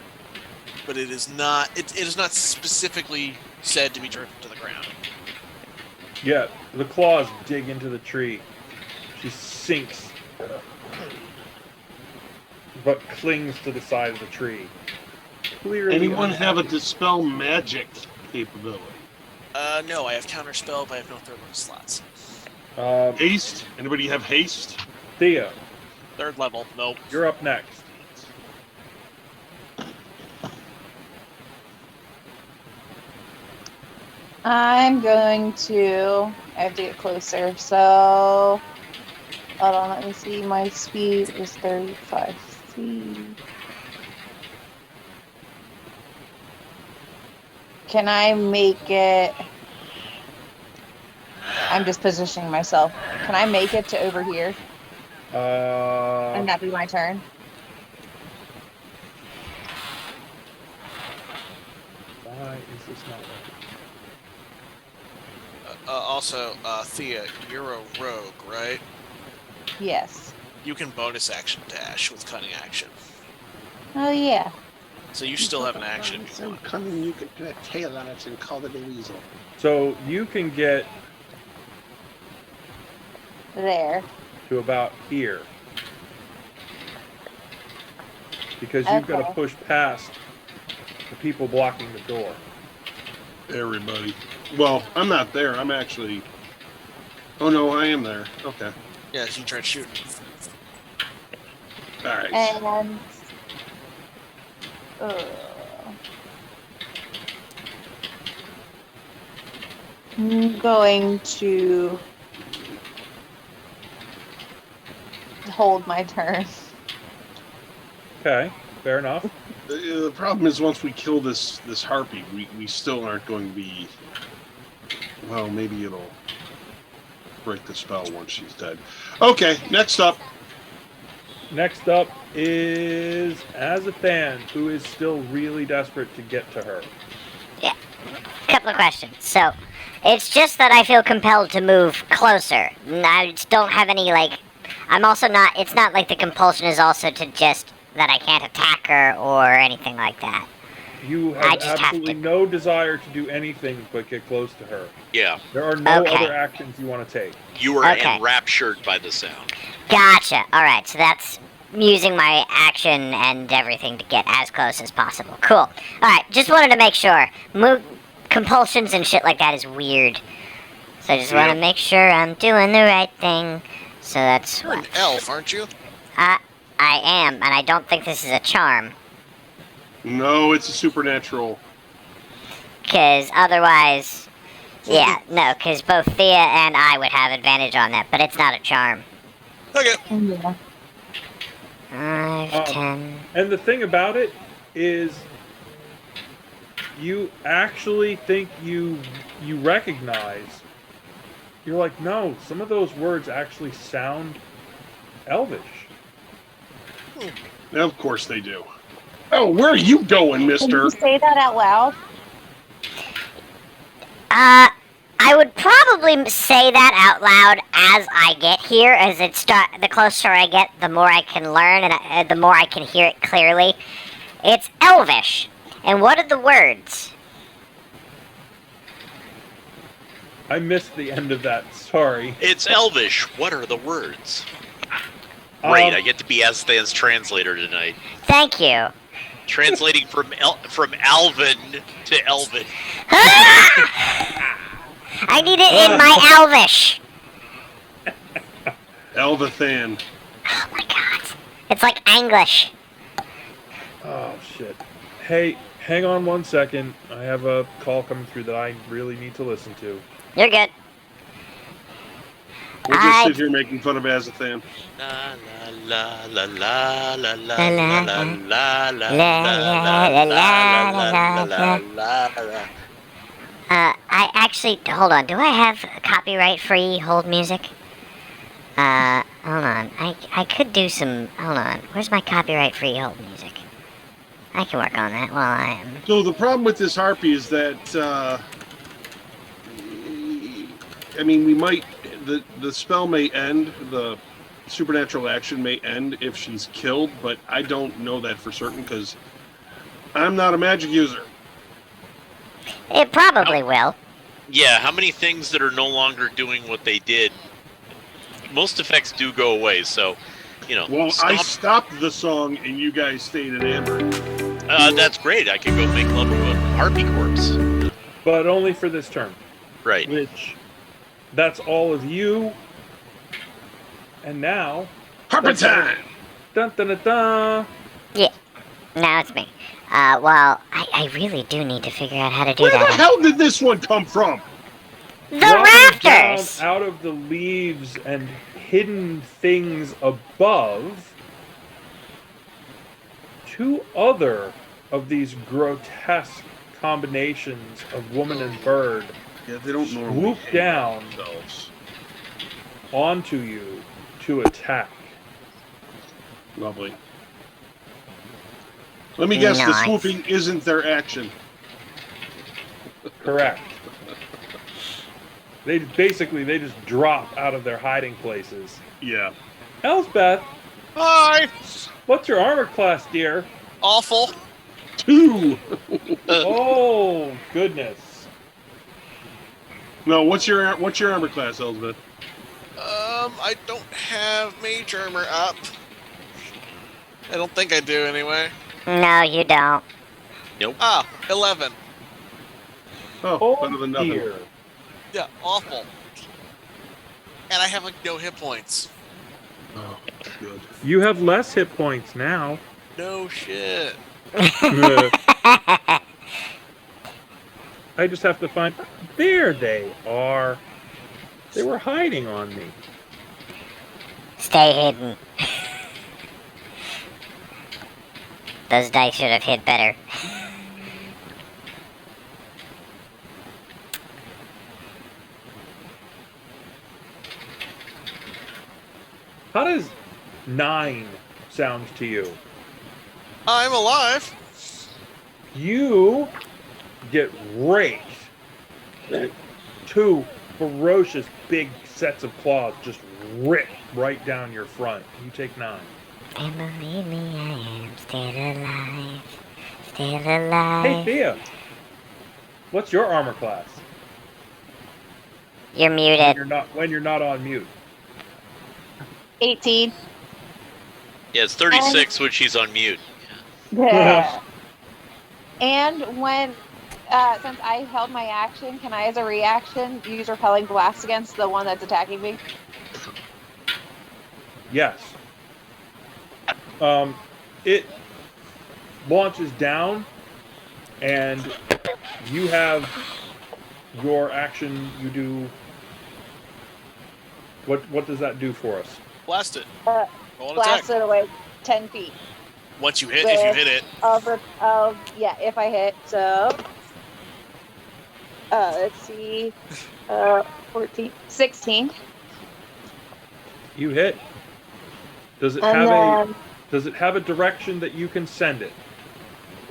But it is not. It is not specifically said to be driven to the ground. Yeah, the claws dig into the tree. She sinks, but clings to the side of the tree. Clearly Anyone have a unhappy. dispel magic capability? No, I have counterspell, but I have no third level slots. Haste? Anybody have haste? Thea, Third level, nope. you're up next. I'm going to. I have to get closer. So, hold on. Let me see. My speed is 35 feet. Can I make it? I'm just positioning myself. Can I make it to over here? And that be my turn? Why is this not working? Also, Thea, you're a rogue, right? Yes. You can bonus action dash with cunning action. Oh yeah. So you still have an action if you So want. cunning, you could put a tail on it and call it a weasel. So you can get There. to about here. Because you've got to Okay. push past the people blocking the door. Everybody. Well, I'm not there. I'm actually. Oh no, I am there. Okay. Yeah, you can try to shoot. All right. And I'm going to hold my turn. Okay, fair enough. The problem is once we kill this harpy, we still aren't going to be. Well, maybe it'll break the spell once she's dead. Okay, next up. Next up is Azathan, who is still really desperate to get to her. Couple of questions. So, it's just that I feel compelled to move closer. I just don't have any, like... I'm also not... It's not like the compulsion is also to just... that I can't attack her or anything like that. You I have just have absolutely to. no desire to do anything but get close to her. Yeah, There are no Okay. other actions you want to take. you are Okay. enraptured by the sound. Gotcha. Alright, so that's using my action and everything to get as close as possible. Cool. Alright, just wanted to make sure. Compulsions and shit like that is weird. So I just want to make sure I'm doing the right thing. So that's You're an what... elf, aren't you? I am, and I don't think this is a charm. No, it's a supernatural. Because otherwise... Yeah, no, because both Thea and I would have advantage on that, but it's not a charm. Okay. Yeah. 5, 10... And the thing about it is, you actually think you recognize. You're like, no, some of those words actually sound Elvish. Of course they do. Oh, where are you going, Can mister? you say that out loud? I would probably say that out loud as I get here, as the closer I get, the more I can learn, and the more I can hear it clearly. It's Elvish. And what are the words? I missed the end of that, sorry. It's Elvish. What are the words? Great, I get to be Azthan's translator tonight. Thank you. Translating from Alvin to Elvin. I need it in my Elvish. Elvathan. Oh my god. It's like English. Oh, shit. Hey, hang on 1 second. I have a call coming through that I really need to listen to. You're good. We'll just sit here making fun of Azathan. La la la la la la La, la la, la la la la, la la, la la la. I actually, hold on. Do I have copyright-free hold music? Hold on. I could do some. Hold on. Where's my copyright-free hold music? I can work on that while I am. So the problem with this harpy is that, I mean, we might, the spell may end, the supernatural action may end if she's killed, but I don't know that for certain because I'm not a magic user. It probably will. Yeah, how many things that are no longer doing what they did? Most effects do go away, so, you know. Well, I stopped the song and you guys stayed in amber. That's great. I could go make love to a harpy corpse. But only for this turn. Right. Which, that's all of you. And now... Harpy time! Dun dun dun dun! Yeah. Now it's me. Well, I really do need to figure out how to do Where that. the hell did this one come from? The Dropping rafters! down out of the leaves and hidden things above, 2 other of these grotesque combinations of woman and bird Yeah, they don't normally swoop hang down themselves. onto you to attack. Lovely. Let me guess, the Nice. swooping isn't their action. Correct. They just drop out of their hiding places. Yeah. Elspeth, Hi. what's your armor class, dear? Awful. 2! Oh, goodness. No, what's your armor class, Elizabeth? I don't have mage armor up. I don't think I do anyway. No, you don't. Ah, 11. Oh, better than nothing. dear. Yeah, awful. And I have like no hit points. Oh, good. You have less hit points now. No shit. I just have to find... There they are. They were hiding on me. Stay hidden. Those dice should have hit better. How does 9 sound to you? I'm alive. You get raked. 2 ferocious big sets of claws just rip right down your front. You take 9. And believe me, I am still alive. Still alive. Hey, Thea. What's your armor class? You're When muted. you're not on mute. 18. Yeah, it's 36 when she's on mute. And when, since I held my action, can I, as a reaction, use repelling blast against the one that's attacking me? Yes. It launches down, and you have your action. You do. What does that do for us? Blast it. Uh, Roll an Blast attack. it away 10 feet. Once you hit, if you hit it. Yeah, if I hit, so. Let's see. 14, 16. You hit. Does it And have then, Does it have a direction that you can send it?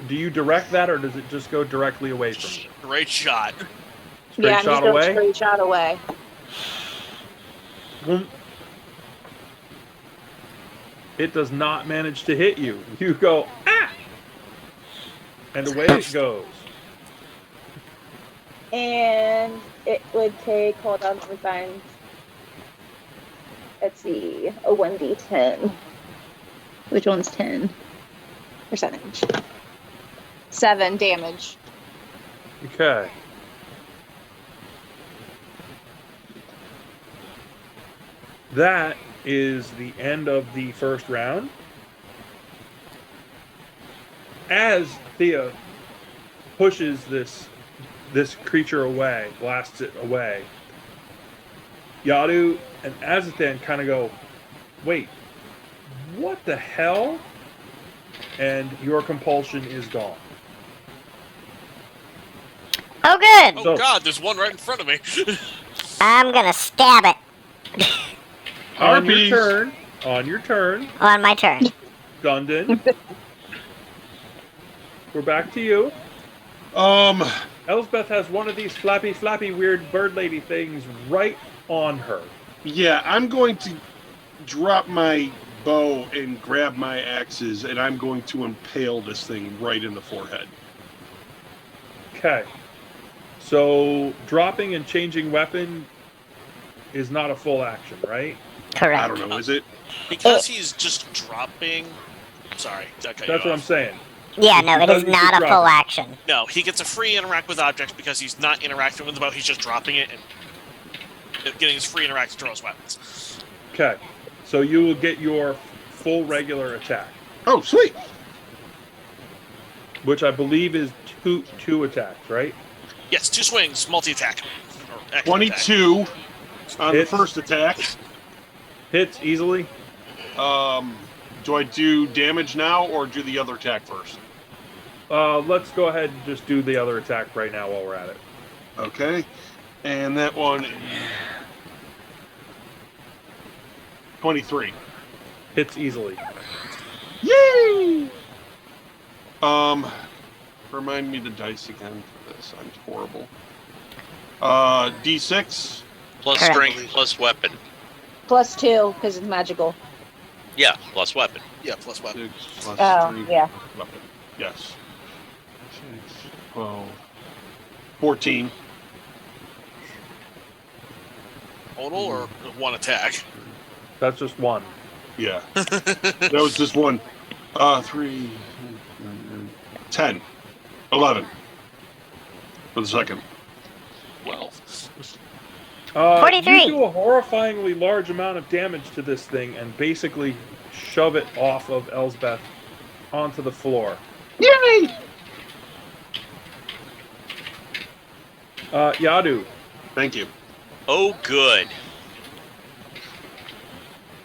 Do you direct that, or does it just go directly away from you? Great shot. Straight yeah, I'm shot just going away? straight shot away. Boom. It does not manage to hit you. You go, ah! And away it goes. And it would take, hold on, let me find, let's see, a 1d10. Which one's 10? Percentage. 7 damage. Okay. That is the end of the first round. as Thea pushes this creature away, blasts it away, Yadu and Azathan kind of go, wait, what the hell? And your compulsion is gone. Oh, good. Oh So- God, there's one right in front of me. I'm gonna stab it On your Harpies. turn, on my turn. Dundon, we're back to you. Elsbeth has one of these flappy, weird bird lady things right on her. Yeah, I'm going to drop my bow and grab my axes, and I'm going to impale this thing right in the forehead. Okay. So dropping and changing weapon is not a full action, right? Correct. I don't know, is it? Because he's just dropping. Sorry, That's what I'm saying. Yeah, no, it is Because he's not a just full dropping. action. No, he gets a free interact with objects because he's not interacting with the bow. He's just dropping it and getting his free interact to throw his weapons. Okay. So you will get your full regular attack, Oh, sweet. which I believe is two attacks, right? Yes, 2 swings, multi-attack. Or extra attack. 22 on Hits. the first attack. Hits easily. Do I do damage now or do the other attack first? Let's go ahead and just do the other attack right now while we're at it. Okay. And that one... 23. Hits easily. Yay! Remind me the dice again for this. I'm horrible. D6. Plus Correct. strength, plus weapon. +2 because it's magical. Yeah, plus weapon. Yeah, plus weapon. 6 plus Oh, 3 yeah. weapon. Yes. 6, 12, 14. Total or one attack? That's just one. Yeah. That was just one. 3, 10, 11. For the second. 12. 43. You do a horrifyingly large amount of damage to this thing and basically shove it off of Elsbeth onto the floor. Yay! Yadu. Thank you. Oh, good.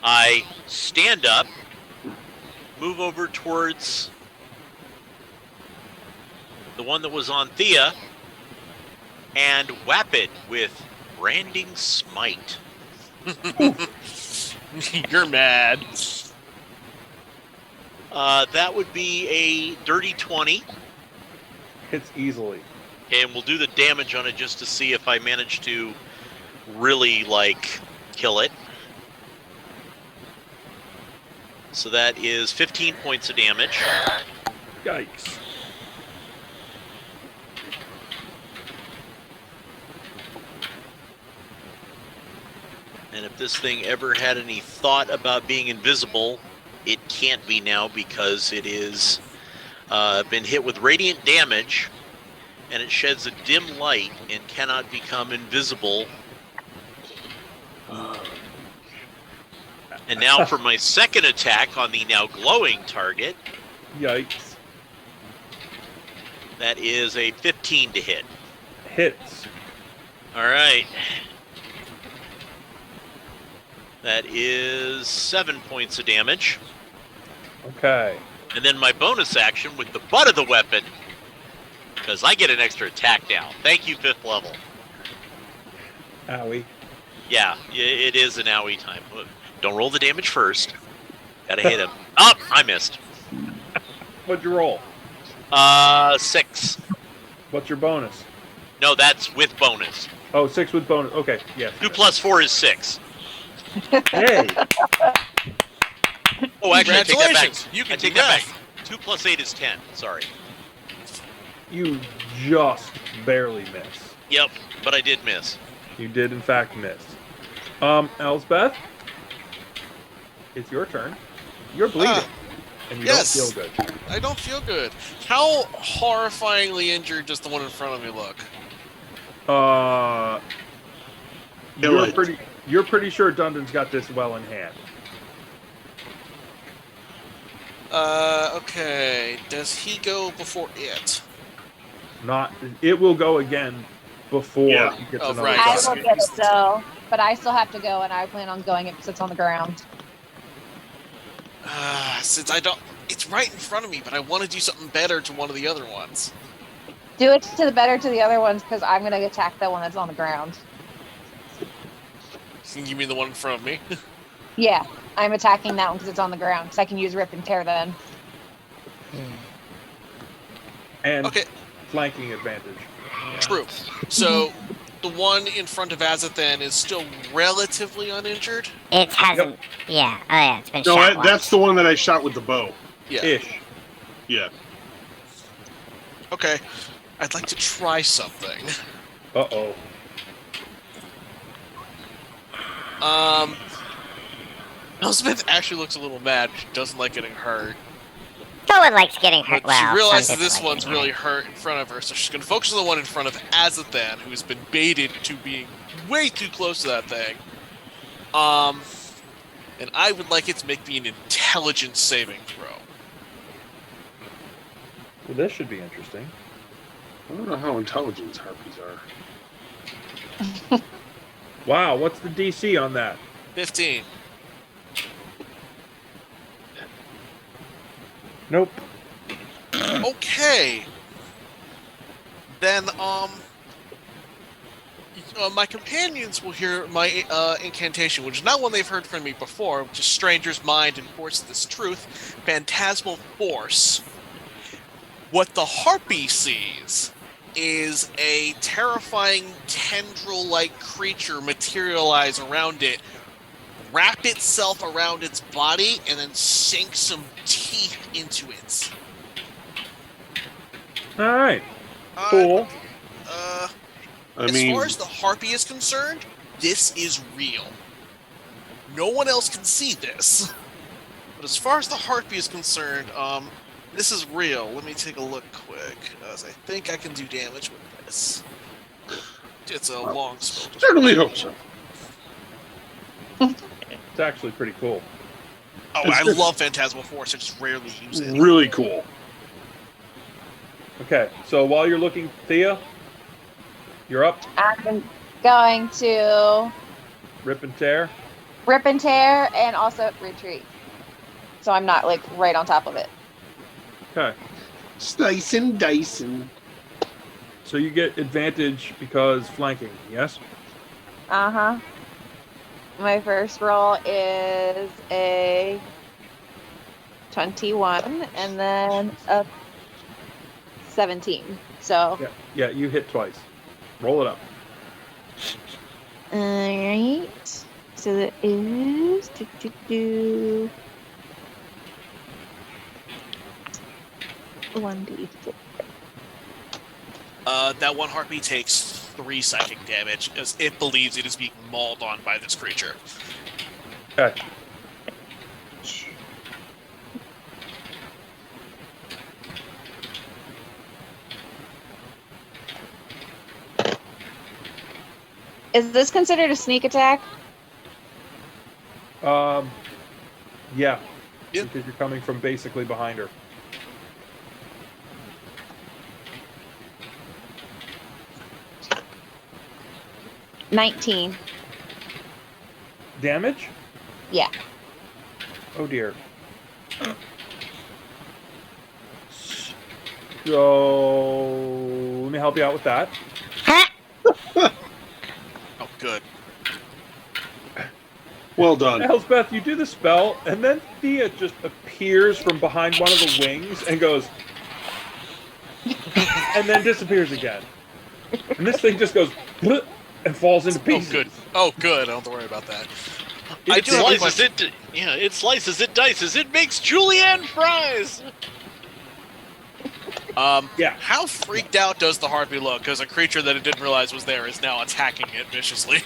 I stand up, move over towards the one that was on Thea, and whap it with Branding Smite. You're mad. That would be a dirty 20, Hits easily. and we'll do the damage on it just to see if I manage to really, kill it. So that is 15 points of damage. Yikes. And if this thing ever had any thought about being invisible, it can't be now because it is been hit with radiant damage, and it sheds a dim light and cannot become invisible. And now for my second attack on the now glowing target, Yikes. that is a 15 to hit. Hits. All right. That is 7 points of damage. Okay. And then my bonus action with the butt of the weapon, because I get an extra attack now. Thank you, 5th level. Owie. Yeah, it is an owie time. Don't roll the damage first. Gotta hit him. Up! I missed. What'd you roll? 6. What's your bonus? No, that's with bonus. Oh, 6 with bonus. Okay, yes. 2 plus 4 is 6. Hey! Oh, actually, I take that back. Congratulations, you can I take do that math. back. 2 plus 8 is 10. Sorry. You just barely miss. Yep, but I did miss. You did, in fact, miss. Elsbeth, it's your turn. You're bleeding, and you yes. don't feel good. I don't feel good. How horrifyingly injured does the one in front of me look? Kill it. You're pretty sure Dundon's got this well in hand. Okay. Does he go before it? Not. It will go again before Yeah. he gets Oh, another right. I shot. will get it though, but I still have to go, and I plan on going if it sits on the ground. Since I don't... It's right in front of me, but I want to do something better to one of the other ones. Do it to the better to the other ones, because I'm gonna attack the one that's on the ground. You mean the one in front of me? Yeah, I'm attacking that one because it's on the ground, because I can use rip and tear then. And Okay. flanking advantage. True. So, the one in front of Azathan is still relatively uninjured? It hasn't. Yeah. Oh yeah. It's been No, shot. that's the one that I shot with the bow. Yeah. Ish. Yeah. Okay. I'd like to try something. Uh-oh. Elspeth actually looks a little mad. She doesn't like getting hurt. No one likes getting hurt. But Well, she realizes some this people like one's getting really hurt. hurt in front of her, so she's going to focus on the one in front of Azathan, who's been baited to being way too close to that thing. And I would like it to make me an intelligence saving throw. Well, this should be interesting. I don't know how intelligent harpies are. Wow, what's the DC on that? 15. Nope. Okay. Then, my companions will hear my incantation, which is not one they've heard from me before, which is Stranger's Mind enforce this truth, Phantasmal Force. What the harpy sees is a terrifying tendril-like creature materialize around it, wrap itself around its body, and then sink some teeth into it. All right. Cool. I As mean, far as the harpy is concerned, this is real. No one else can see this. But as far as the harpy is concerned, this is real. Let me take a look quick, as I think I can do damage with this. It's a long spell. certainly hope so. It's actually pretty cool. Oh, I love Phantasmal Force. I just rarely use it. Really cool. Okay, so while you're looking, Thea, you're up. I'm going to Rip and tear. rip and tear and also retreat. So I'm not like right on top of it. Okay. Slicing, dicing. So you get advantage because flanking, yes? Uh-huh. My first roll is a 21 and then a 17. So, Yeah, you hit twice. Roll it up. alright. So that is 1d4. That one harpy takes 3 psychic damage, as it believes it is being mauled on by this creature. Okay. Is this considered a sneak attack? Yeah. Yeah. Because you're coming from basically behind her. $19. Damage? Yeah. Oh dear. So let me help you out with that. Oh, good. Well done. Elspeth, you do the spell, and then Thea just appears from behind one of the wings and goes, and then disappears again. And this thing just goes and falls into Oh, pieces. good. Oh, good. I don't have to worry about that. I It do have a slices, question. it slices, it dices, it makes julienne fries. Yeah. How freaked out does the harpy look? Because a creature that it didn't realize was there is now attacking it viciously.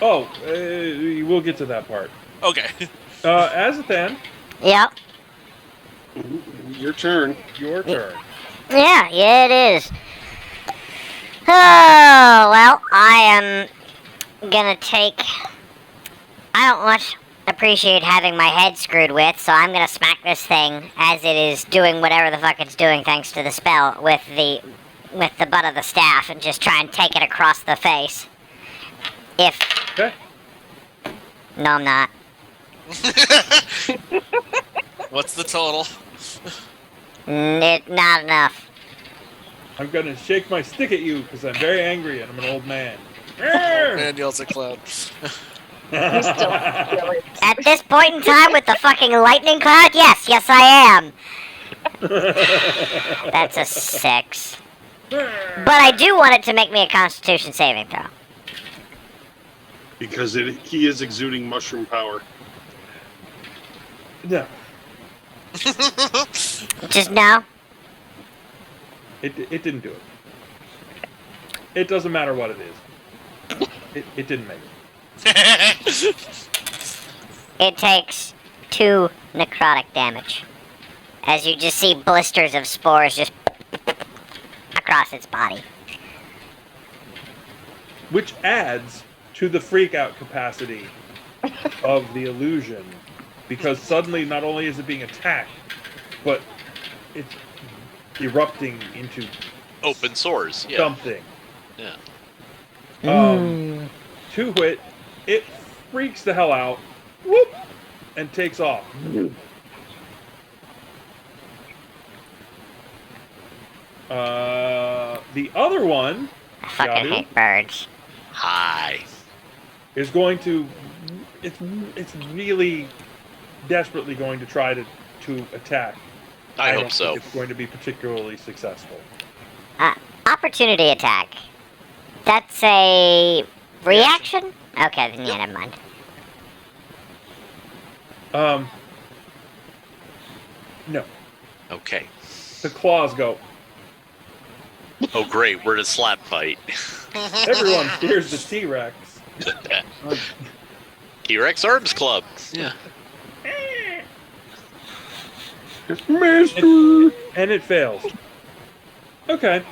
Oh, we'll get to that part. Okay. Azathan, Yep. Your turn. your turn. Yeah, it is. Oh, well, I am gonna take... I don't much... appreciate having my head screwed with, so I'm gonna smack this thing as it is doing whatever the fuck it's doing thanks to the spell with the butt of the staff and just try and take it across the face. Okay. No, I'm not. What's the total? Not enough. I'm gonna shake my stick at you because I'm very angry and I'm an old man. Man yells at Cloud. He's still really At this point in time with the fucking lightning cloud, yes I am. That's a 6. But I do want it to make me a Constitution saving throw. Because he is exuding mushroom power. No, Just no? it didn't do it. It doesn't matter what it is. It didn't make it. It takes 2 necrotic damage. As you just see blisters of spores just across its body. Which adds to the freak out capacity of the illusion, because suddenly not only is it being attacked, but it's erupting into Open sores. Yeah. something. Yeah. To wit, it freaks the hell out, whoop, and takes off. The other one I fucking Yadu? hate birds. Hi. is going to. It's really desperately going to try to attack. I don't hope so. think it's going to be particularly successful. Opportunity attack. That's a reaction? Okay, then yeah, never mind. No. Okay. The claws go. Oh, great. We're in a slap fight. Everyone fears the T-Rex. T-Rex Arms Club. Yeah. And it fails. Okay.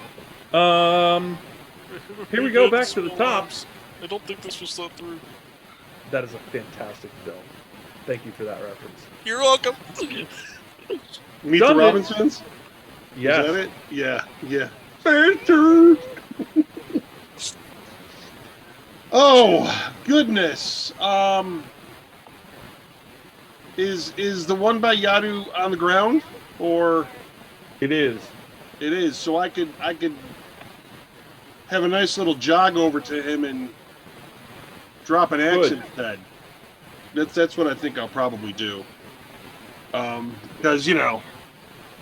Here we go back to the top. I don't think this was thought through. That is a fantastic film. Thank you for that reference. You're welcome. Meet Done the it. Robinsons? Yes. Is that it? Yeah. Oh, goodness. Is the one by Yadu on the ground? Or It is. it is, so I could have a nice little jog over to him and drop an axe Good. in his head. That's what I think I'll probably do. Because,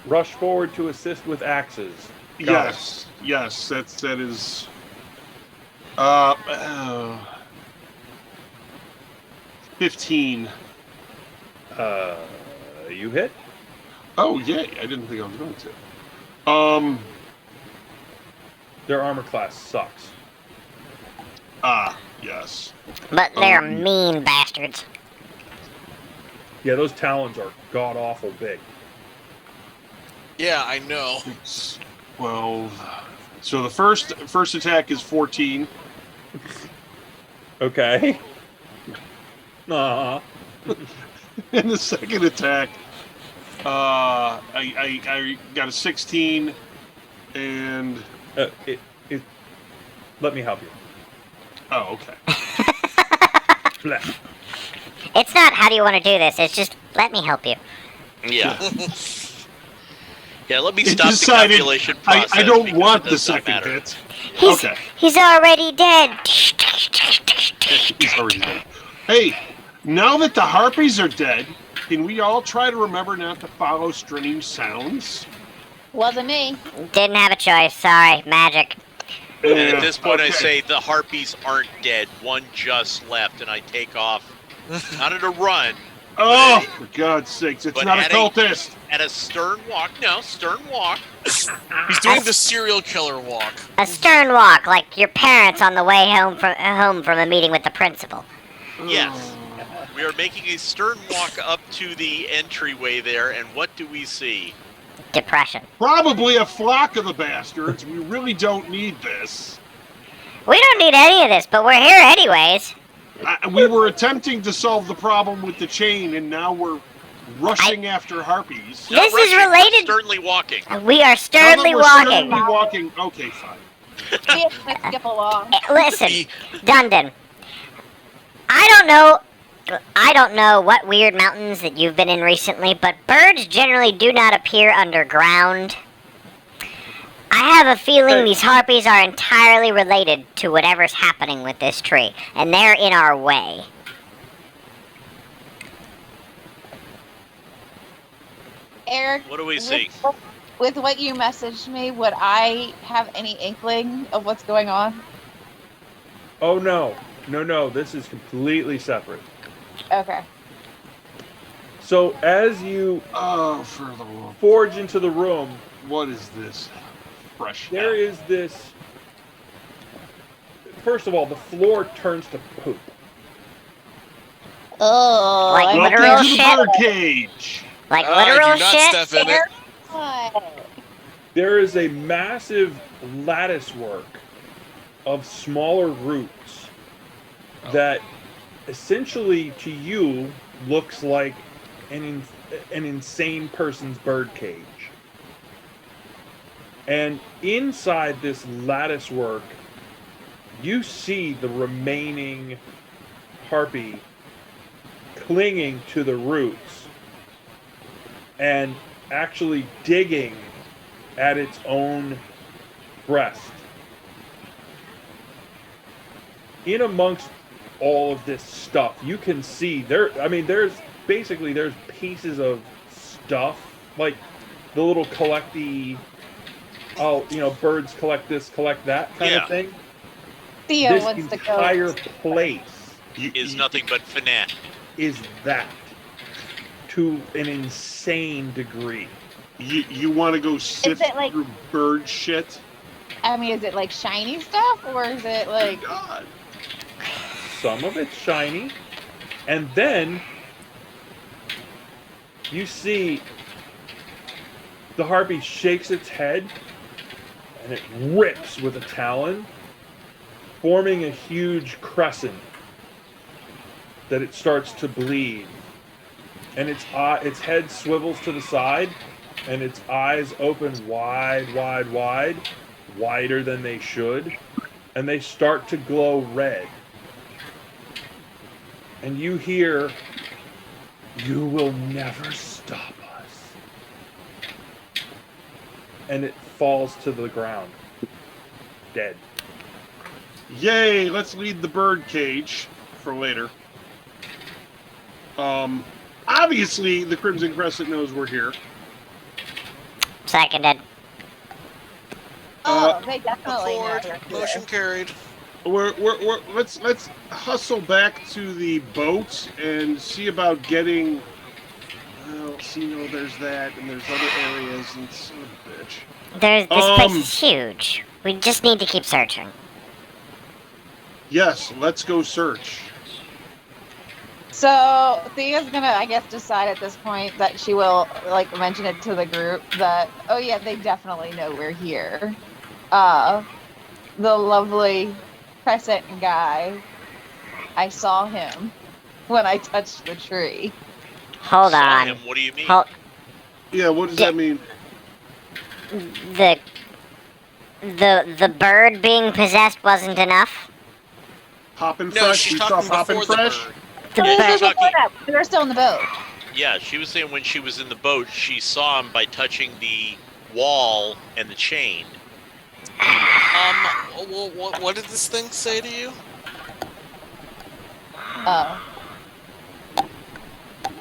Rush forward to assist with axes. Got yes, that is. 15. You hit? Oh, yay! I didn't think I was going to. Their armor class sucks. Yes. But they're mean bastards. Yeah, those talons are god awful big. Yeah, I know. 12. So the first attack is 14. Okay. And the second attack, I got a 16, and Let me help you. oh, okay. Blah. It's not how do you want to do this, it's just let me help you. Yeah. Yeah, let me It stop the decided calculation process. I don't because want it the does not second matter. hit. He's, Okay. he's already dead. He's already dead. Hey, now that the harpies are dead, can we all try to remember not to follow strange sounds? wasn't me. Didn't have a choice, sorry, magic. And at this point, I Okay. say the harpies aren't dead. One just left, and I take off, not at a run, Oh, for God's sakes, it's but not a at cultist. at a stern walk. No, stern walk. He's doing the serial killer walk. A stern walk, like your parents on the way home from a meeting with the principal. Yes. We are making a stern walk up to the entryway there, and what do we see? Depression. Probably a flock of the bastards. We really don't need this. We don't need any of this, but we're here anyways. We were attempting to solve the problem with the chain, and now we're rushing after harpies. This is Rushing, related. Sternly walking. We are Now that sternly we're walking. sternly walking. Okay, fine. We have to skip along. Listen, Dundon. I don't know what weird mountains that you've been in recently, but birds generally do not appear underground. I have a feeling these harpies are entirely related to whatever's happening with this tree, and they're in our way. Eric, What do we see? With what you messaged me, would I have any inkling of what's going on? Oh no. No, this is completely separate. Okay. So as you Oh, for the love. forge into the room, What is this? Fresh. there is this. First of all, the floor turns to poop. Oh, Like I'm literal Welcome to the shit? bird cage. Like I literal do not shit? step in it. terrified. There is a massive lattice work of smaller roots that essentially to you looks like an insane person's bird cage. And inside this lattice work, you see the remaining harpy clinging to the roots and actually digging at its own breast. In amongst all of this stuff, you can see there's pieces of stuff, like the little collecty, birds collect this, collect that kind Yeah. of thing. Theo This wants to entire go. place Is nothing but fanatic. is that to an insane degree. You want to go sift it like- through bird shit? I mean, is it like shiny stuff, or is it like? God. Some of it's shiny, and then you see the harpy shakes its head and it rips with a talon, forming a huge crescent that it starts to bleed, and its head swivels to the side and its eyes open wide, wider than they should, and they start to glow red. And you hear, "You will never stop us." And it falls to the ground, dead. Yay! Let's leave the bird cage for later. Obviously, the Crimson Crescent knows we're here. Seconded. Oh, they definitely know Accord, you're here. motion carried. Let's hustle back to the boat and see about getting. Well, there's that, and there's other areas, and son of a bitch. This place is huge. We just need to keep searching. Yes, let's go search. So Thea's gonna, I guess, decide at this point that she will mention it to the group that, oh yeah, they definitely know we're here. The lovely Crescent guy, I saw him when I touched the tree. Hold Saw on. him. What do you mean? Yeah, what does that mean? The bird being possessed wasn't enough. Poppin' No, Fresh? she's You saw talking Poppin' before the Fresh? bird. The Yeah, bird. she's talking- We were still in the boat. Yeah, she was saying when she was in the boat, she saw him by touching the wall and the chain. What did this thing say to you?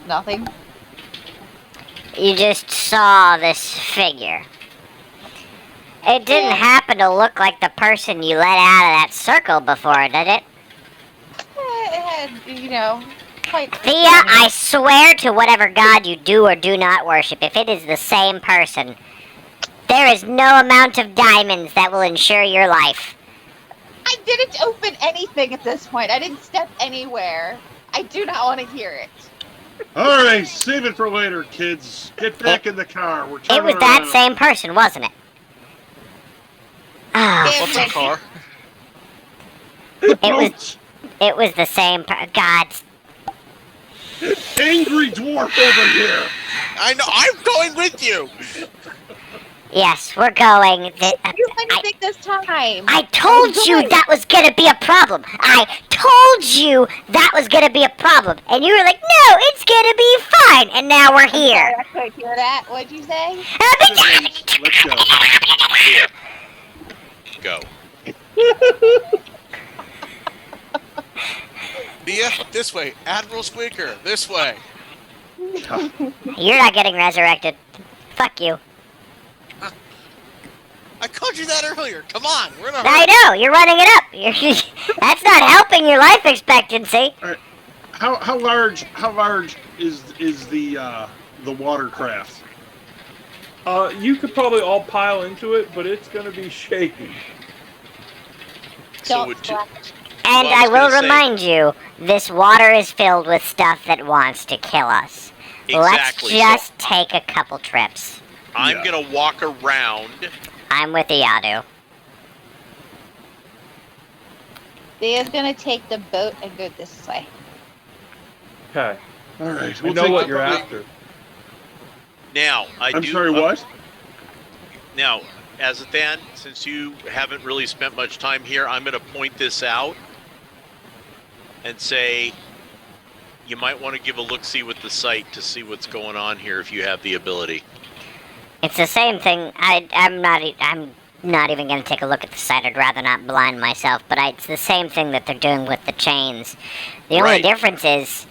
Nothing. You just saw this figure. It didn't happen to look like the person you let out of that circle before, did it? It had, quite. Thea, I swear to whatever god you do or do not worship, if it is the same person, there is no amount of diamonds that will ensure your life. I didn't open anything at this point. I didn't step anywhere. I do not want to hear it. All right, save it for later, kids. Get back in the car. We're turning It was that around. same person, wasn't it? Oh, Yeah. What's a car? it It was the same. God. Angry dwarf over here. I know. I'm going with you. Yes, we're going. You went big this time. I told you that was gonna be a problem. I told you that was gonna be a problem, and you were like, "No, it's gonna be fine." And now we're here. I couldn't hear that. What'd you say? Let's go. Here. Go. Thea, this way. Admiral Squeaker, this way. You're not getting resurrected. Fuck you. I called you that earlier. Come on, we're in a hurry. I know, you're running it up. That's not helping your life expectancy. How large is the watercraft? You could probably all pile into it, but it's gonna be shaky. So Don't would splash. And Well, I I was will gonna say- remind you, this water is filled with stuff that wants to kill us. Exactly. Let's just take a couple trips. I'm Yeah. gonna walk around. I'm with the Yadu. Thea's gonna take the boat and go this way. Okay. All right. I know what you're after. Now, I'm sorry. What? Now, Azathan, since you haven't really spent much time here, I'm going to point this out and say you might want to give a look-see with the site to see what's going on here if you have the ability. It's the same thing. I'm not even going to take a look at the site. I'd rather not blind myself. But it's the same thing that they're doing with the chains. The only Right. difference is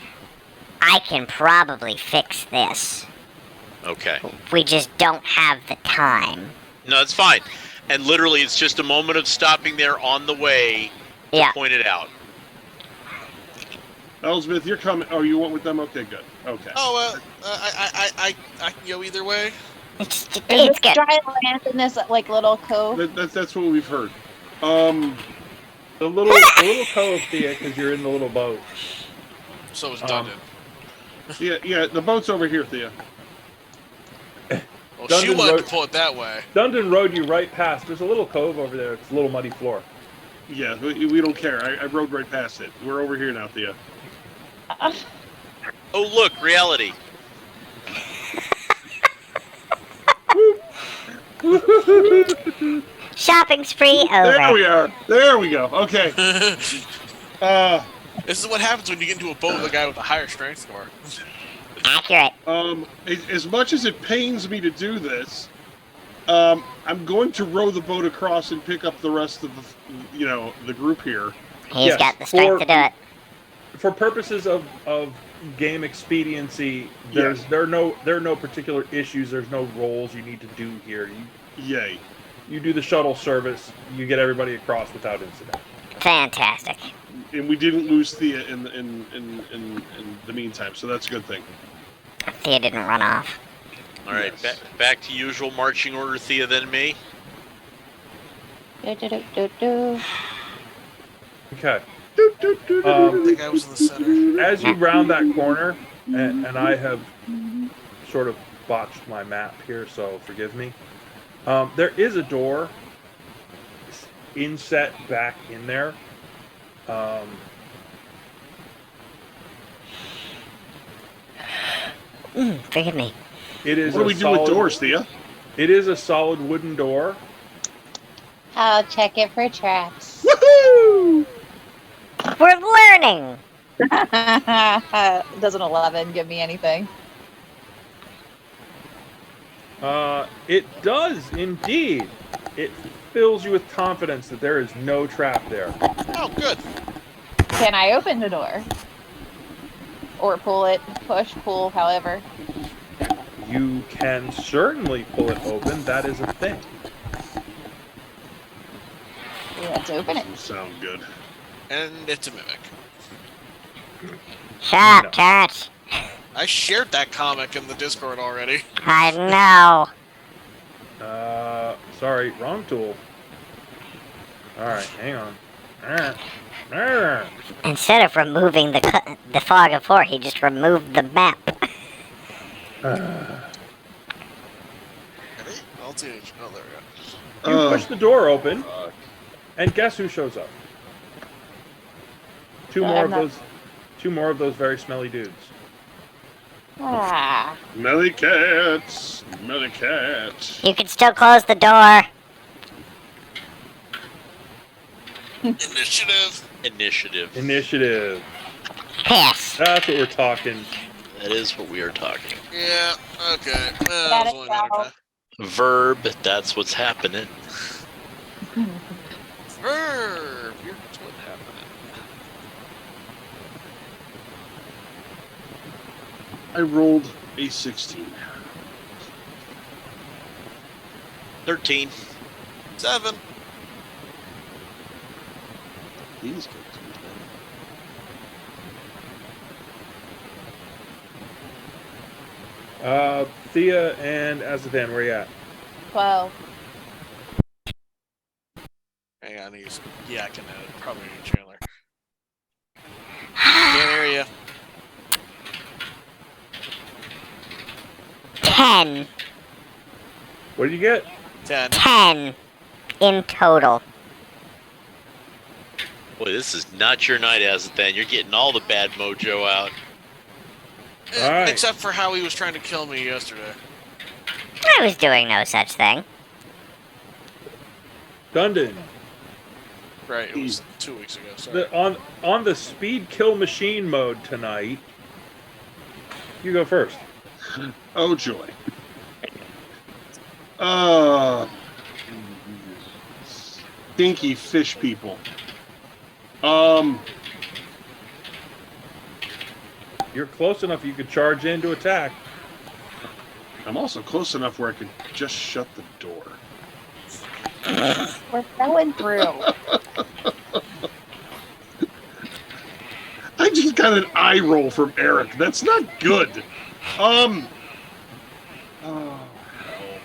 I can probably fix this. Okay. We just don't have the time. No, it's fine. And literally, it's just a moment of stopping there on the way to Yeah. point it out. Elsbeth, you're coming. Oh, you went with them? Okay, good. Okay. Oh, I can go either way. It's It's good. dry land in this like little cove. That's what we've heard. The little cove, Thea, because you're in the little boat. So is Dundon. Yeah. The boat's over here, Thea. Well, she Dundon wanted to wrote- pull it that way. Dundon rode you right past. There's a little cove over there. It's a little muddy floor. Yeah, we don't care. I rode right past it. We're over here now, Thea. Oh, look, reality. Shopping spree over. There we are. There we go. Okay. This is what happens when you get into a boat with a guy with a higher strength score. Accurate. As much as it pains me to do this, I'm going to row the boat across and pick up the rest of the group here. He's Yes, got the strength to do it. For purposes of game expediency, there are no particular issues. There's no roles you need to do here. Yay. You do the shuttle service. You get everybody across without incident. Fantastic. And we didn't lose Thea in the meantime, so that's a good thing. Thea didn't run off. All right, Yes. back to usual marching order, Thea, then me. Do. Okay. The guy was in the center. As you round that corner, and I have sort of botched my map here, so forgive me. There is a door inset back in there. Forgive me. It is. What do we do with doors, Thea? It is a solid wooden door. I'll check it for traps. Woohoo! We're learning. Doesn't 11 give me anything? It does indeed. It fills you with confidence that there is no trap there. Oh, good. Can I open the door? Or pull it, push, pull, however. You can certainly pull it open. That is a thing. Let's open it. Doesn't sound good. And it's a mimic. Shut No. up, Church. I shared that comic in the Discord already. I know. Sorry, wrong tool. Alright, hang on. Instead of removing the fog of war, he just removed the map. Ready? I'll do it. Oh, there we go. You push the door open, and guess who shows up? Two more of those very smelly dudes. Ah. Smelly cats. Smelly cats. You can still close the door. Initiative. Piss. That's what we're talking. That is what we are talking. Yeah, okay. Well, Got that was it, only a matter of Val. time. Verb, that's what's happening. Verb, here's what's happening. I rolled a 16. 13. 7. These guys. Thea and Azathan, where you at? 12. Hang on, he's yakking at it. Probably Chandler. Can't hear you. 10. What did you get? 10. 10 in total. Boy, this is not your night, Azathan. You're getting all the bad mojo out. All right. Except for how he was trying to kill me yesterday. I was doing no such thing. Dundon. Right, it was 2 weeks ago. Sorry. On the speed kill machine mode tonight, you go first. Oh, joy. Stinky fish people. You're close enough you could charge in to attack. I'm also close enough where I could just shut the door. We're going through. I just got an eye roll from Eric. That's not good. Oh, hell,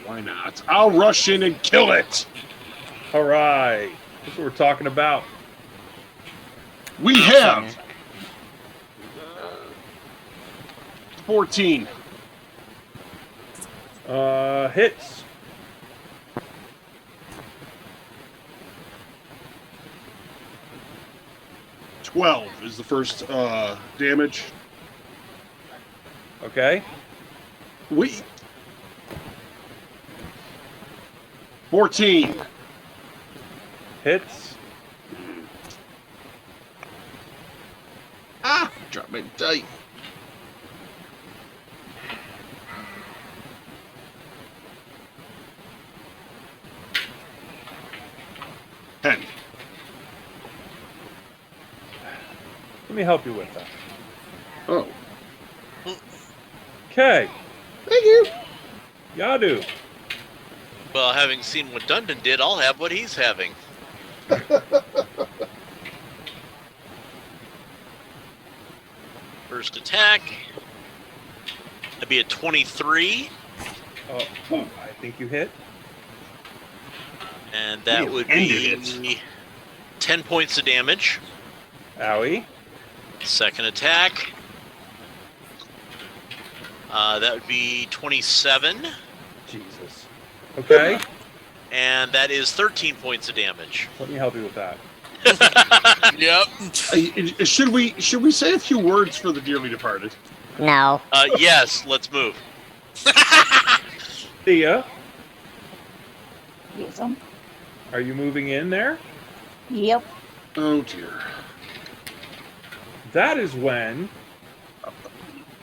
why not? I'll rush in and kill it. All right. That's what we're talking about. We have 14. Hits. $12 is the first damage. Okay. We 14. Hits. Ah, drop my die. $10. Let me help you with that. Oh, Okay. thank you. Yadu. Well, having seen what Dundon did, I'll have what he's having. First attack. That'd be a 23. Oh, I think you hit. And that You would ended be 10 points of damage. Owie. Second attack. That would be 27. Jesus. Okay. And that is 13 points of damage. Let me help you with that. Yep. Should we say a few words for the dearly departed? No. Yes, let's move. Thea, Use 'em. are you moving in there? Yep. Oh dear. That is when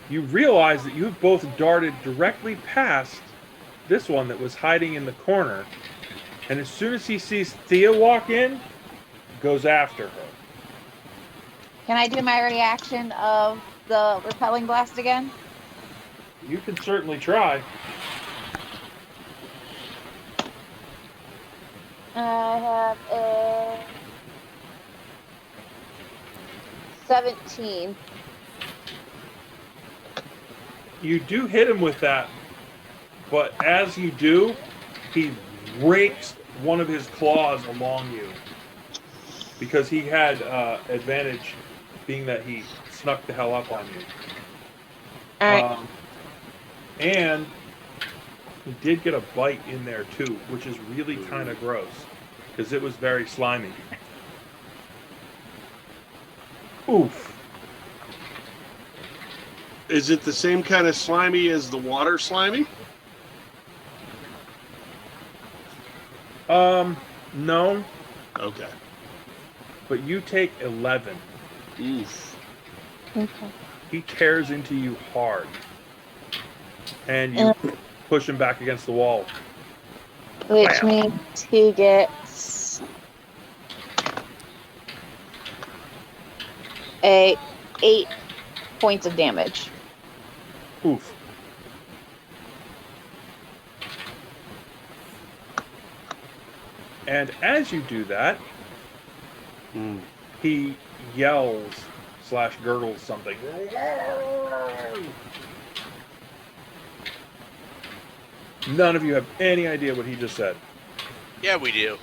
you realize that you've both darted directly past this one that was hiding in the corner. And as soon as he sees Thea walk in, goes after her. Can I do my reaction of the repelling blast again? You can certainly try. I have a 17. You do hit him with that, but as you do, he rakes one of his claws along you. Because he had advantage, being that he snuck the hell up on you. Alright. And he did get a bite in there too, which is really kind of gross, because it was very slimy. Oof. Is it the same kind of slimy as the water slimy? No, Okay. but you take 11. Oof. Okay. He tears into you hard. And you push him back against the wall. Which Bam. means he gets a 8 points of damage. Oof. And as you do that, he yells / gurgles something. None of you have any idea what he just said. Yeah, we do.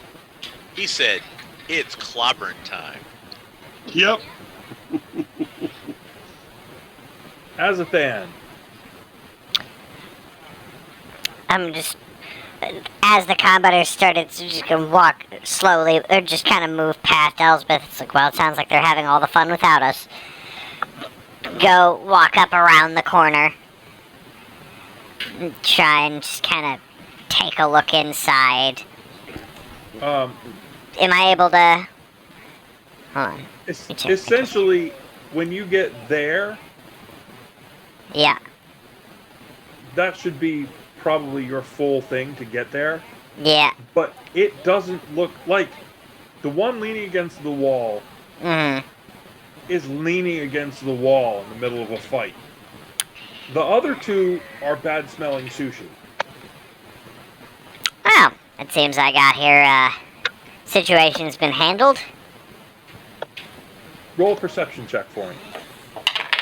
He said, "It's clobbering time." Yep. Azathan. I'm just, as the combaters started to just gonna walk slowly, or just kind of move past Elsbeth. It's like, well, it sounds like they're having all the fun without us. Go walk up around the corner. Try and just kind of take a look inside. Am I able to? Hold on. Essentially, when you get there, Yeah. that should be probably your full thing to get there. Yeah. But it doesn't look like the one leaning against the wall Mm-hmm. is leaning against the wall in the middle of a fight. The other two are bad-smelling sushi. Well, it seems I got here. Situation's been handled. Roll a perception check for me.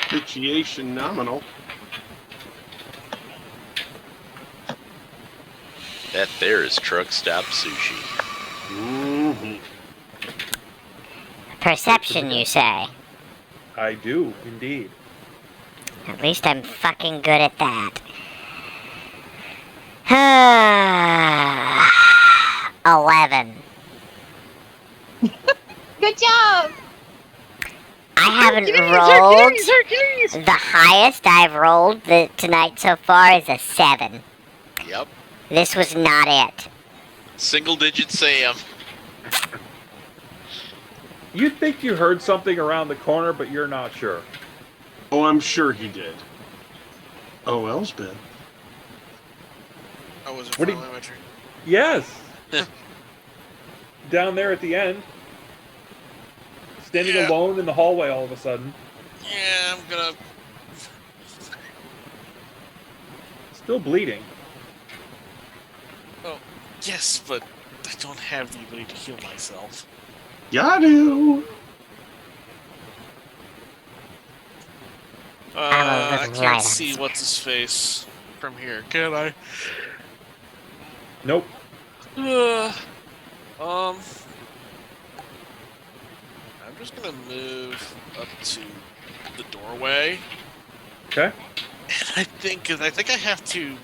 Situation nominal. That there is truck stop sushi. Mm-hmm. Perception, you say? I do, indeed. At least I'm fucking good at that. 11. Good job! I haven't rolled. The highest I've rolled tonight so far is a 7. Yep. This was not it. Single digit Sam. You think you heard something around the corner, but you're not sure. Oh, I'm sure he did. Oh, Elsbeth. I wasn't What do you- following my turn. Yes. Down there at the end. Standing Yeah. alone in the hallway all of a sudden. Yeah, I'm gonna. Still bleeding. Oh, yes, but I don't have the ability to heal myself. Yadu! I little can't light see on what's his face from here, can I? Nope. I'm just gonna move up to the doorway. Okay. And I think I have to,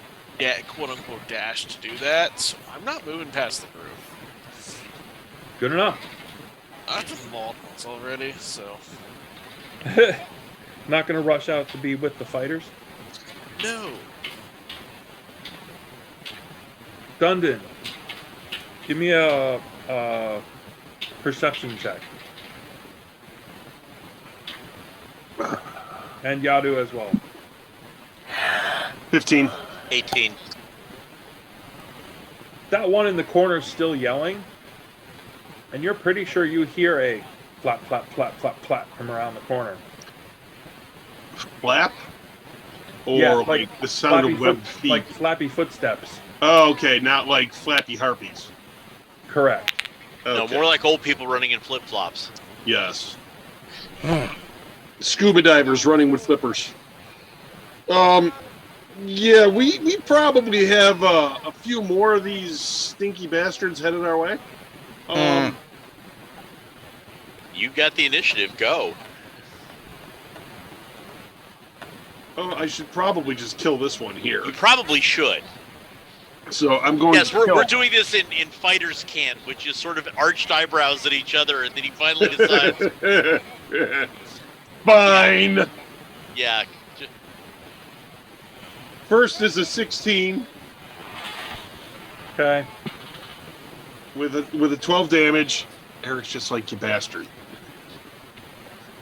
quote unquote, dash to do that. So I'm not moving past the roof. Good enough. I've been mauled once already, so Not gonna rush out to be with the fighters. no. Dundon, give me a perception check. And Yadu as well. 15. 18. That one in the corner is still yelling, and you're pretty sure you hear a flap, flap, flap, flap, flap from around the corner. Flap? Or Yeah, like the sound flappy of webbed foot- feet? like flappy footsteps. Oh, okay, not like flappy harpies. Correct. Okay. No, more like old people running in flip flops. Yes. Scuba divers running with flippers. Yeah, we probably have a few more of these stinky bastards headed our way. You got the initiative. Go. Oh, I should probably just kill this one here. You probably should. So I'm going Yes, to kill. we're doing this in Fighter's Camp, which is sort of arched eyebrows at each other, and then he finally decides. fine. Yeah. First is a 16 Okay. with a 12 damage. Eric's just like, you bastard.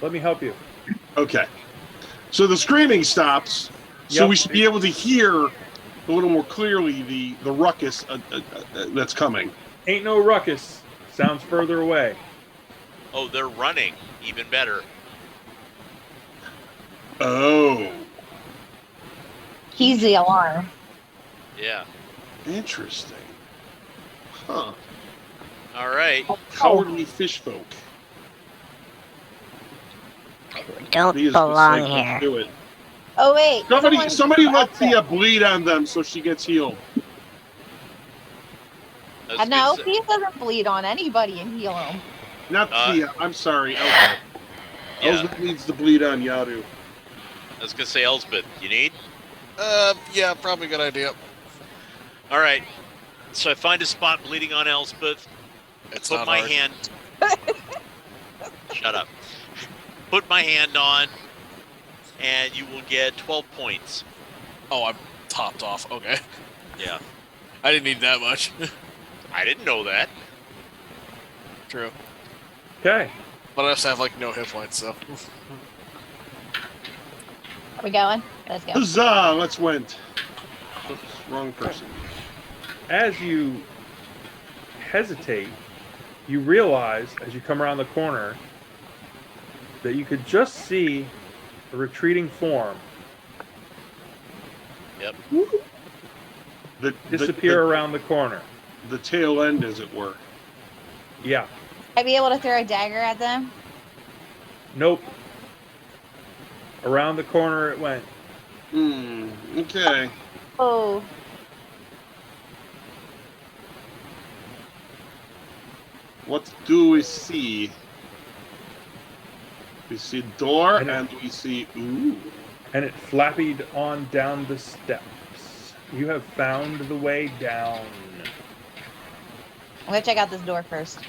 Let me help you. Okay. So the screaming stops. So Yep. we should be able to hear a little more clearly the ruckus that's coming. Ain't no ruckus. Sounds further away. Oh, they're running. Even better. Oh, He's the alarm. Yeah. interesting. Huh. All right. Cowardly fish folk. Don't Leah's just belong like, let's here. do it. Oh wait. Somebody let Thea bleed on them so she gets healed. I was No, gonna say- he doesn't bleed on anybody and heal him. Not Thea. I'm sorry. Elspeth. Yeah. Elspeth needs to bleed on Yadu. I was gonna say Elspeth. You need? Yeah, probably a good idea. All right. So I find a spot bleeding on Elspeth. It's Put not my hard. hand. Shut up. Put my hand on, and you will get 12 points. Oh, I'm topped off. Okay. Yeah. I didn't need that much. I didn't know that. True. Okay. But I also have like no hit points, so. Are we going? Let's go. Huzzah! Let's went. Oops, wrong person. As you hesitate, you realize as you come around the corner that you could just see a retreating form Yep. disappear around the corner. The tail end, as it were. Yeah. I'd be able to throw a dagger at them. Nope. Around the corner it went. Okay. Oh. What do we see? We see door And- and we see ooh. And it flappied on down the steps. You have found the way down. I'm gonna check out this door first.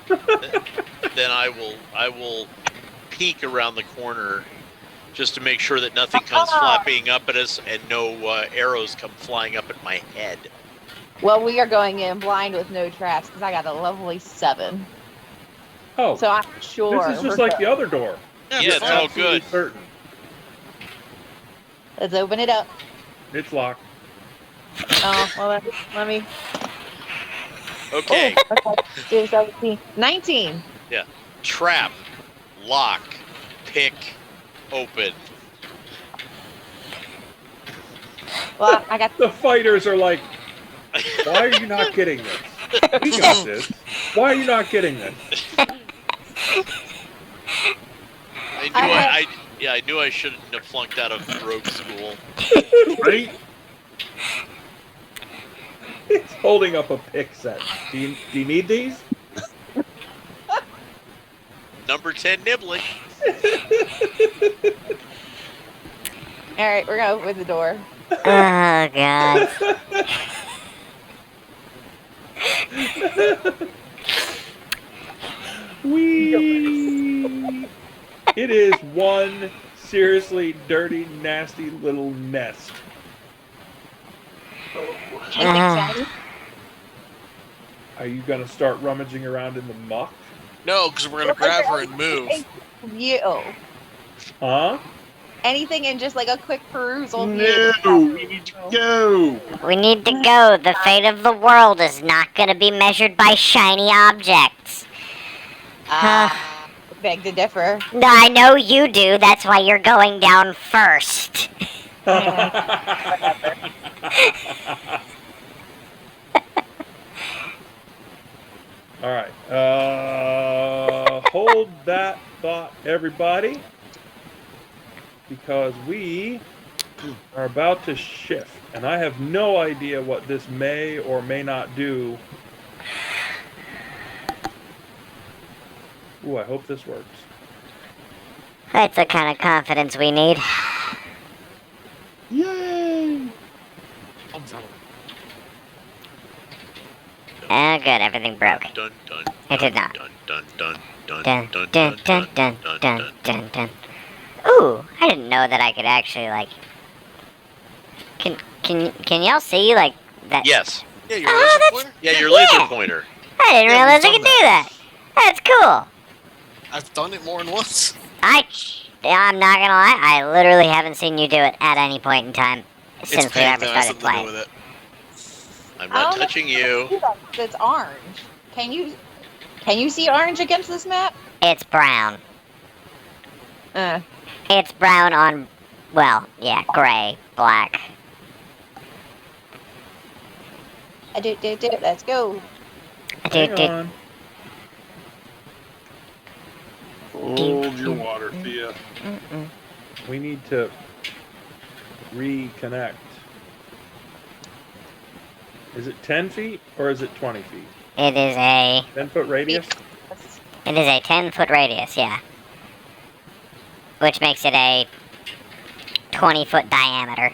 Then I will peek around the corner just to make sure that nothing comes flapping up at us and no arrows come flying up at my head. Well, we are going in blind with no traps because I got a lovely 7. Oh, So I'm sure. this is just like the other door. Yeah, it's all Absolutely good. certain. Let's open it up. It's locked. Oh, well, let me. Okay. Oh, okay. 2, 17, 19. Trap, lock, pick, open. Well, I got. The fighters are like, why are you not getting this? We got this. Why are you not getting this? I knew I shouldn't have flunked out of rogue school. Right? It's holding up a pick set. Do you need these? Number 10 nibbling. All right, we're gonna open the door. Oh god. Whee! It is one seriously dirty, nasty little nest. Anything shiny? Are you gonna start rummaging around in the muck? No, because we're gonna grab her and move. You. Huh? Anything in just like a quick perusal. No, we need to go. We need to go. The fate of the world is not going to be measured by shiny objects. Beg to differ. No, I know you do. That's why you're going down first. All right. Hold that thought, everybody, because we are about to shift, and I have no idea what this may or may not do. Ooh, I hope this works. That's the kind of confidence we need. Yay! Oh, good. Everything broke. Dun dun. It did not. Dun dun dun. dun dun dun dun dun dun dun. Ooh, I didn't know that I could actually like. Can y'all see like that? Yes. Yeah, your Oh, laser that's- pointer. Yeah, your laser Yeah. pointer. I didn't Yeah, realize I we've could done do that. That's cool. I've done it more than once. I'm not gonna lie. I literally haven't seen you do it at any point in time since It's we pink, ever that has started something to do playing. with it. I'm I not don't know touching if you. see that, 'cause it's orange. Can you see orange against this map? It's brown. It's brown on, well, yeah, gray, black. Let's go. Hang on. Hold your water, Thea. We need to reconnect. Is it 10 feet or is it 20 feet? It is a 10-foot radius? 10-foot radius, yeah. Which makes it a 20-foot diameter.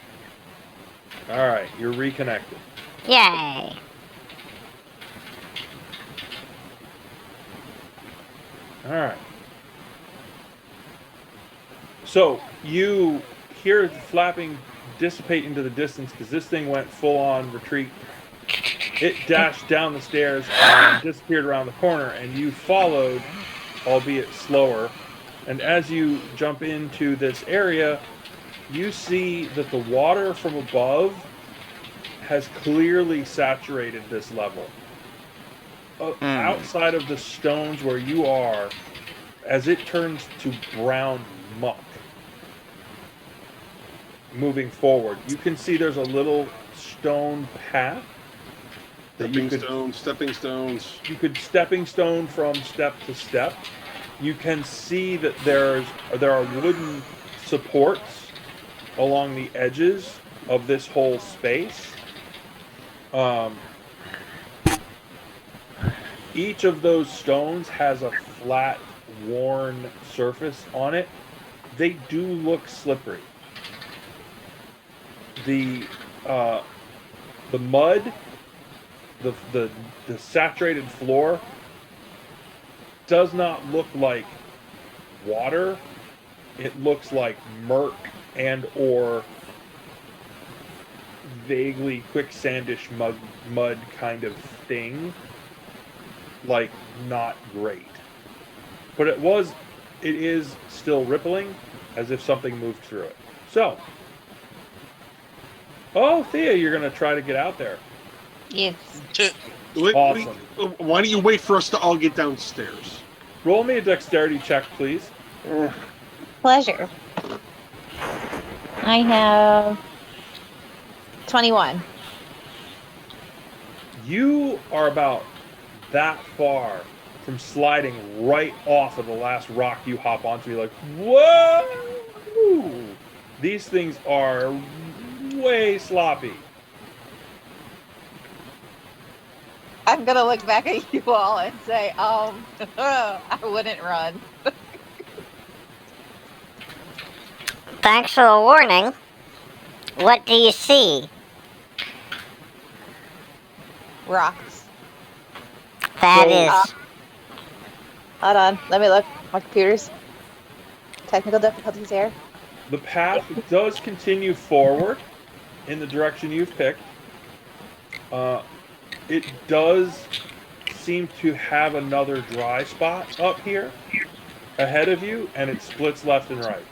Alright, you're reconnected. Yay! Alright. So, you hear the flapping dissipate into the distance because this thing went full on retreat. It dashed down the stairs and disappeared around the corner, and you followed, albeit slower. And as you jump into this area, you see that the water from above has clearly saturated this level. Outside of the stones where you are, as it turns to brown muck. Moving forward, you can see there's a little stone path that Stepping stones. you could stepping stone from step to step. You can see that there are wooden supports along the edges of this whole space. Each of those stones has a flat, worn surface on it. They do look slippery. The mud, the saturated floor does not look like water. It looks like murk and or vaguely quicksandish mud kind of thing. Like, not great. But it is still rippling as if something moved through it. So, Thea, you're going to try to get out there. Yes. Awesome. Why don't you wait for us to all get downstairs? Roll me a dexterity check, please. Pleasure. I have 21. You are about that far from sliding right off of the last rock you hop onto. You're like, whoa! These things are way sloppy. I'm gonna look back at you all and say, I wouldn't run. Thanks for the warning. What do you see? Rocks. That So- is... Hold on, let me look. My computer's technical difficulties here. The path does continue forward in the direction you've picked. It does seem to have another dry spot up here ahead of you, and it splits left and right.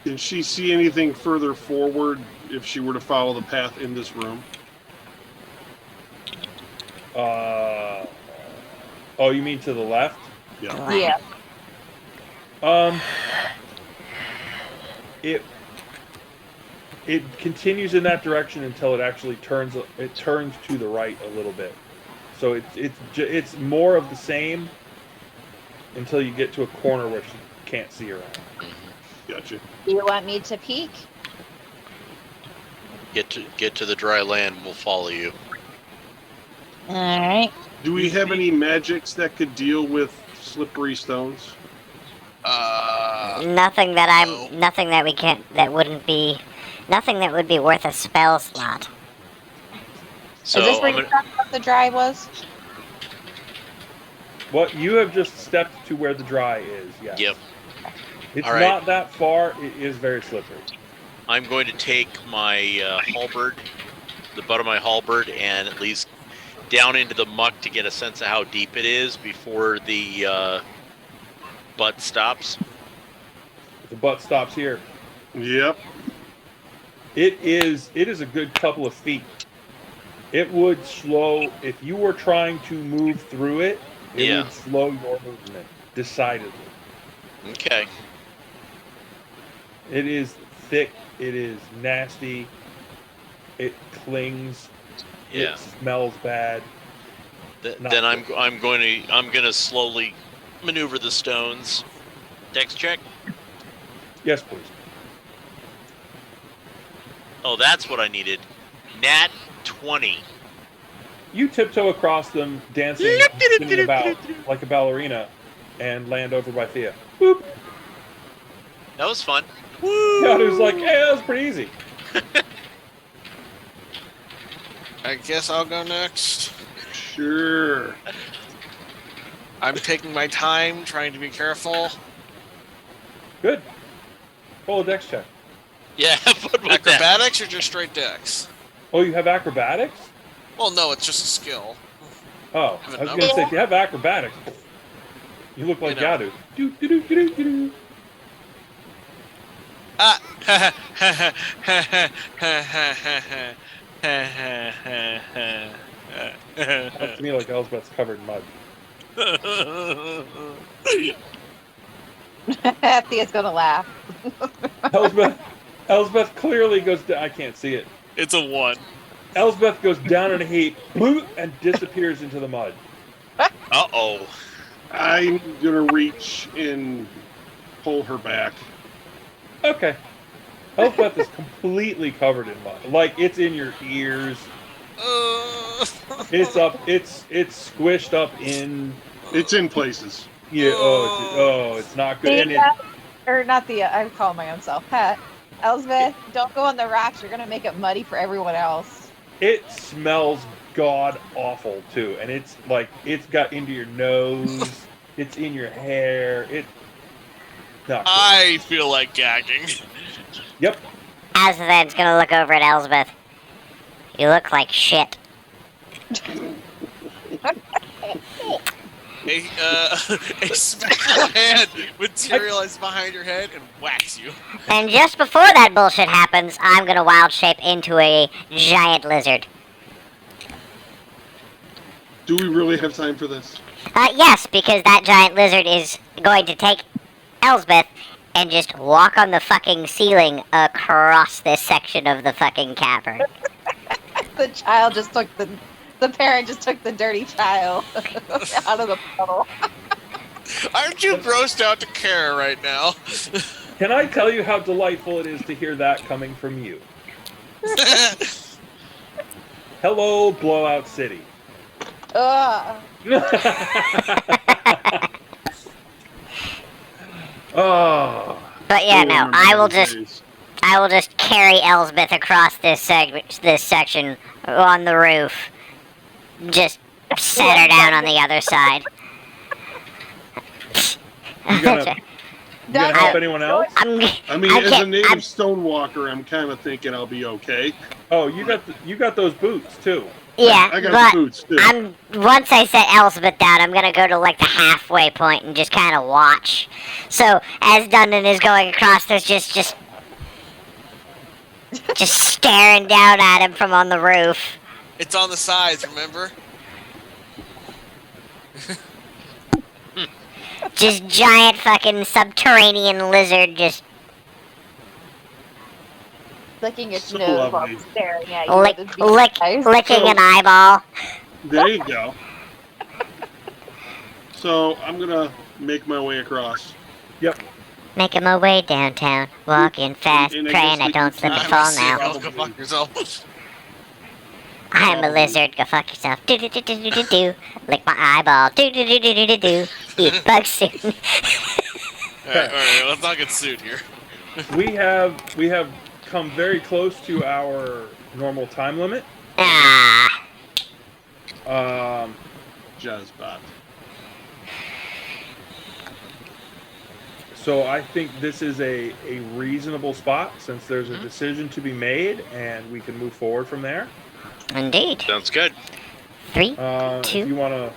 Did she see anything further forward if she were to follow the path in this room? Oh, you mean to the left? Yeah. It continues in that direction until it actually turns to the right a little bit. So it's more of the same until you get to a corner where you can't see around. Gotcha. Do you want me to peek? Get to the dry land. We'll follow you. Alright. Do we have any magics that could deal with slippery stones? Nothing that would be worth a spell slot. So Is this where I'm you gonna, thought the dry was? What you have just stepped to where the dry is. Yes. Yep. It's All right. not that far. It is very slippery. I'm going to take my halberd, the butt of my halberd, and at least down into the muck to get a sense of how deep it is before the butt stops. The butt stops here. Yep. It is a good couple of feet. It would slow if you were trying to move through it. It Yeah. would slow your movement decidedly. Okay. It is thick. It is nasty. It clings. Yeah. It smells bad. Not Then I'm going to slowly maneuver the stones. Dex check. Yes, please. Oh, that's what I needed. Nat 20. You tiptoe across them, dancing, spinning about like a ballerina, and land over by Thea. Boop. That was fun. Yeah, it was like, hey, that was pretty easy. I guess I'll go next. Sure. I'm taking my time, trying to be careful. Good. Roll a dex check. Yeah, but with that. Acrobatics or just straight dex? Oh, you have acrobatics? Well, no, it's just a skill. Oh, Have I was a going to say, number? if you have acrobatics, you look like You know. Yadu. Do, do, do, do, do, do. Ah! Sounds to me like Elsbeth's covered in mud. Thea's gonna laugh. Elsbeth clearly goes down. I can't see it. It's a 1. Elsbeth goes down in a heap, bloop, and disappears into the mud. Uh-oh. I'm gonna reach and pull her back. Okay. Elsbeth is completely covered in mud. Like, it's in your ears. It's up. It's squished up in. It's in places. Yeah. It's not good. And it, Or not Thea, I call my own self. Pat. Elsbeth, don't go on the rocks. You're gonna make it muddy for everyone else. it smells god awful too, and it's like it's got into your nose. It's in your hair. It. Not good. I feel like gagging. Yep. Azathan's gonna look over at Elsbeth. You look like shit. A spectral hand materializes behind your head and whacks you. And just before that bullshit happens, I'm gonna wild shape into a giant lizard. Do we really have time for this? Yes, because that giant lizard is going to take Elsbeth and just walk on the fucking ceiling across this section of the fucking cavern. The child just took the parent just took the dirty child out of the puddle. Aren't you grossed out to care right now? Can I tell you how delightful it is to hear that coming from you? Hello, Blowout City. Ugh. Oh. But yeah, no, I will just carry Elsbeth across this section on the roof. Just set her down on the other side. You gonna help anyone else? I mean, I as a can't- native I'm- stonewalker, I'm kind of thinking I'll be okay. Oh, you got those boots too. Yeah, I got but the boots too. once I set Elsbeth down, I'm gonna go to like the halfway point and just kind of watch. So as Dundon is going across, there's just staring down at him from on the roof. It's on the sides, remember? Just giant fucking subterranean lizard just Licking its So nose while lovely. staring at you. with its beady eyes. licking an eyeball. There you go. So I'm gonna make my way across. Yep. Making my way downtown, walking fast, And I praying guess I we don't can slip and time fall this now. out. Go fuck yourself. I'm a lizard, go fuck yourself. Do do do do do do do. Lick my eyeball. Do do do do do do do. Eat bugs soon. Alright, let's not get sued here. We have come very close to our normal time limit. Ah, Jazzbot. So I think this is a reasonable spot since there's a decision to be made, and we can move forward from there. Indeed. Sounds good. 3, If 2, you want to